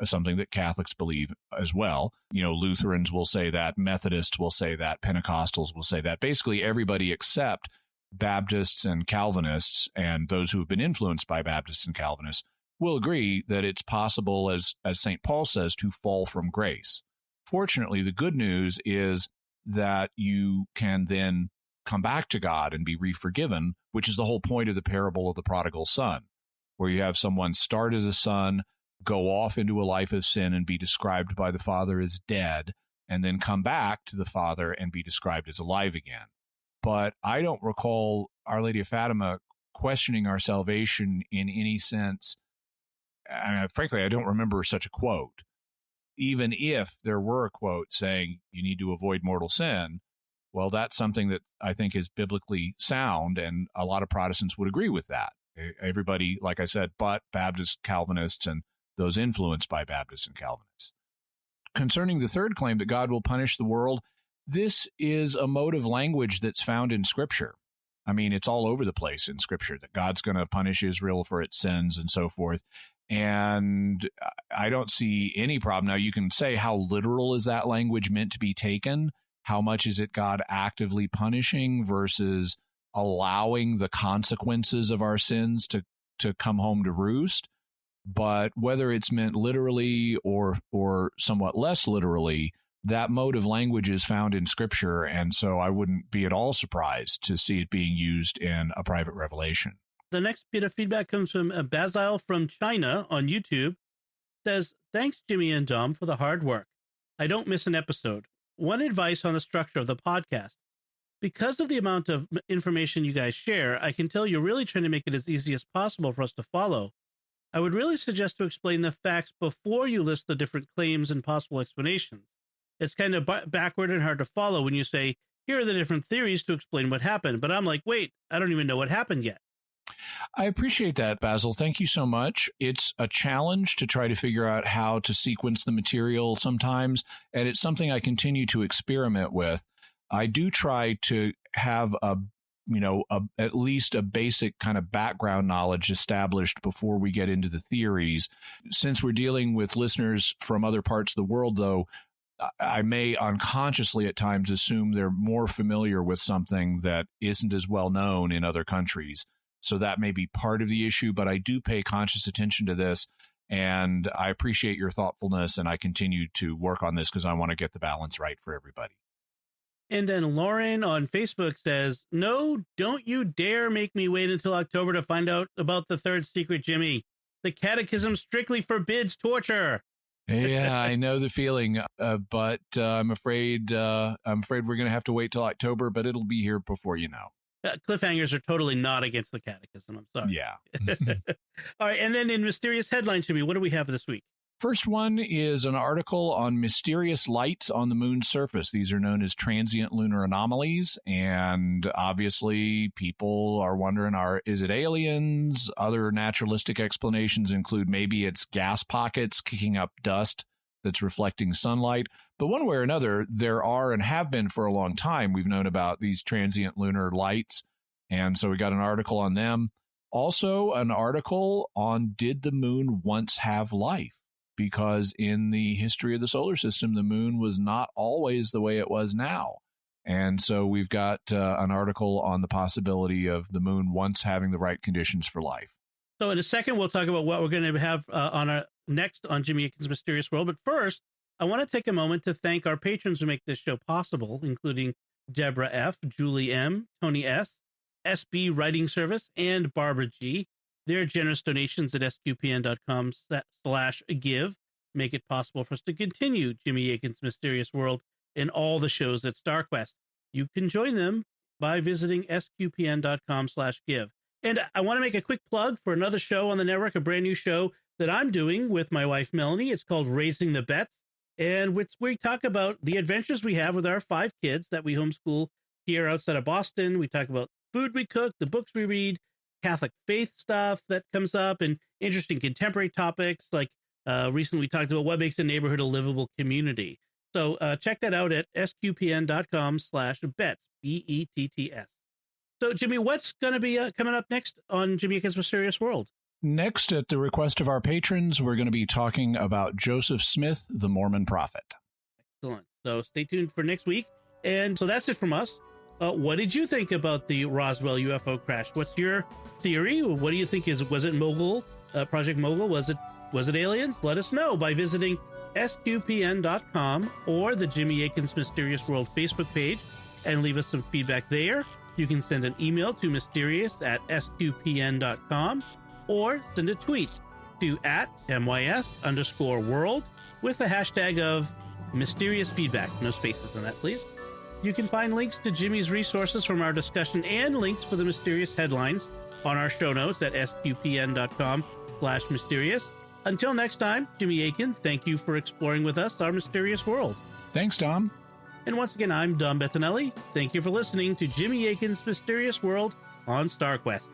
Something that Catholics believe as well. Lutherans will say that, Methodists will say that, Pentecostals will say that. Basically, everybody except Baptists and Calvinists, and those who have been influenced by Baptists and Calvinists, will agree that it's possible, as St. Paul says, to fall from grace. Fortunately, the good news is that you can then come back to God and be re-forgiven, which is the whole point of the parable of the prodigal son, where you have someone start as a son, go off into a life of sin and be described by the Father as dead, and then come back to the Father and be described as alive again. But I don't recall Our Lady of Fatima questioning our salvation in any sense. Frankly, I don't remember such a quote. Even if there were a quote saying you need to avoid mortal sin, well, that's something that I think is biblically sound, and a lot of Protestants would agree with that. Everybody, like I said, but Baptists, Calvinists, and those influenced by Baptists and Calvinists. Concerning the third claim that God will punish the world, this is a mode of language that's found in Scripture. It's all over the place in Scripture, that God's going to punish Israel for its sins and so forth. And I don't see any problem. Now, you can say, how literal is that language meant to be taken? How much is it God actively punishing versus allowing the consequences of our sins to come home to roost? But whether it's meant literally or somewhat less literally, that mode of language is found in Scripture, and so I wouldn't be at all surprised to see it being used in a private revelation. The next bit of feedback comes from Basil from China on YouTube. Says, thanks, Jimmy and Dom, for the hard work. I don't miss an episode. One advice on the structure of the podcast. Because of the amount of information you guys share, I can tell you're really trying to make it as easy as possible for us to follow. I would really suggest to explain the facts before you list the different claims and possible explanations. It's kind of backward and hard to follow when you say, here are the different theories to explain what happened. But I'm like, wait, I don't even know what happened yet. I appreciate that, Basil. Thank you so much. It's a challenge to try to figure out how to sequence the material sometimes, and it's something I continue to experiment with. I do try to have at least a basic kind of background knowledge established before we get into the theories. Since we're dealing with listeners from other parts of the world, though, I may unconsciously at times assume they're more familiar with something that isn't as well known in other countries. So that may be part of the issue, but I do pay conscious attention to this. And I appreciate your thoughtfulness, and I continue to work on this because I want to get the balance right for everybody. And then Lauren on Facebook says, no, don't you dare make me wait until October to find out about the third secret, Jimmy. The catechism strictly forbids torture. Yeah, I know the feeling, but I'm afraid we're going to have to wait till October, but it'll be here before you know. Cliffhangers are totally not against the catechism. I'm sorry. Yeah. All right. And then in mysterious headlines, Jimmy, what do we have this week? First one is an article on mysterious lights on the moon's surface. These are known as transient lunar anomalies. And obviously, people are wondering, is it aliens? Other naturalistic explanations include maybe it's gas pockets kicking up dust that's reflecting sunlight. But one way or another, there are and have been for a long time. We've known about these transient lunar lights. And so we got an article on them. Also, an article on, did the moon once have life? Because in the history of the solar system, the moon was not always the way it was now. And so we've got an article on the possibility of the moon once having the right conditions for life. So in a second, we'll talk about what we're going to have on our next on Jimmy Akin's Mysterious World. But first, I want to take a moment to thank our patrons who make this show possible, including Deborah F., Julie M., Tony S., SB Writing Service, and Barbara G. Their generous donations at sqpn.com/give make it possible for us to continue Jimmy Akin's Mysterious World and all the shows at StarQuest. You can join them by visiting sqpn.com/give. And I want to make a quick plug for another show on the network, a brand new show that I'm doing with my wife, Melanie. It's called Raising the Bets. And we talk about the adventures we have with our 5 kids that we homeschool here outside of Boston. We talk about food we cook, the books we read, Catholic faith stuff that comes up, and interesting contemporary topics. Like recently we talked about what makes a neighborhood a livable community. So check that out at sqpn.com/bets, BETTS. So Jimmy, what's going to be coming up next on Jimmy Akin's Mysterious World? Next, at the request of our patrons, we're going to be talking about Joseph Smith, the Mormon prophet. Excellent. So stay tuned for next week. And so that's it from us. What did you think about the Roswell UFO crash? What's your theory? What do you think was it Mogul, Project Mogul? Was it aliens? Let us know by visiting sqpn.com or the Jimmy Akin's Mysterious World Facebook page and leave us some feedback there. You can send an email to mysterious@sqpn.com or send a tweet to @MYS_world with the hashtag of mysterious feedback. No spaces in that, please. You can find links to Jimmy's resources from our discussion and links for the mysterious headlines on our show notes at sqpn.com/mysterious. Until next time, Jimmy Akin, thank you for exploring with us our mysterious world. Thanks, Dom. And once again, I'm Dom Bettinelli. Thank you for listening to Jimmy Akin's Mysterious World on StarQuest.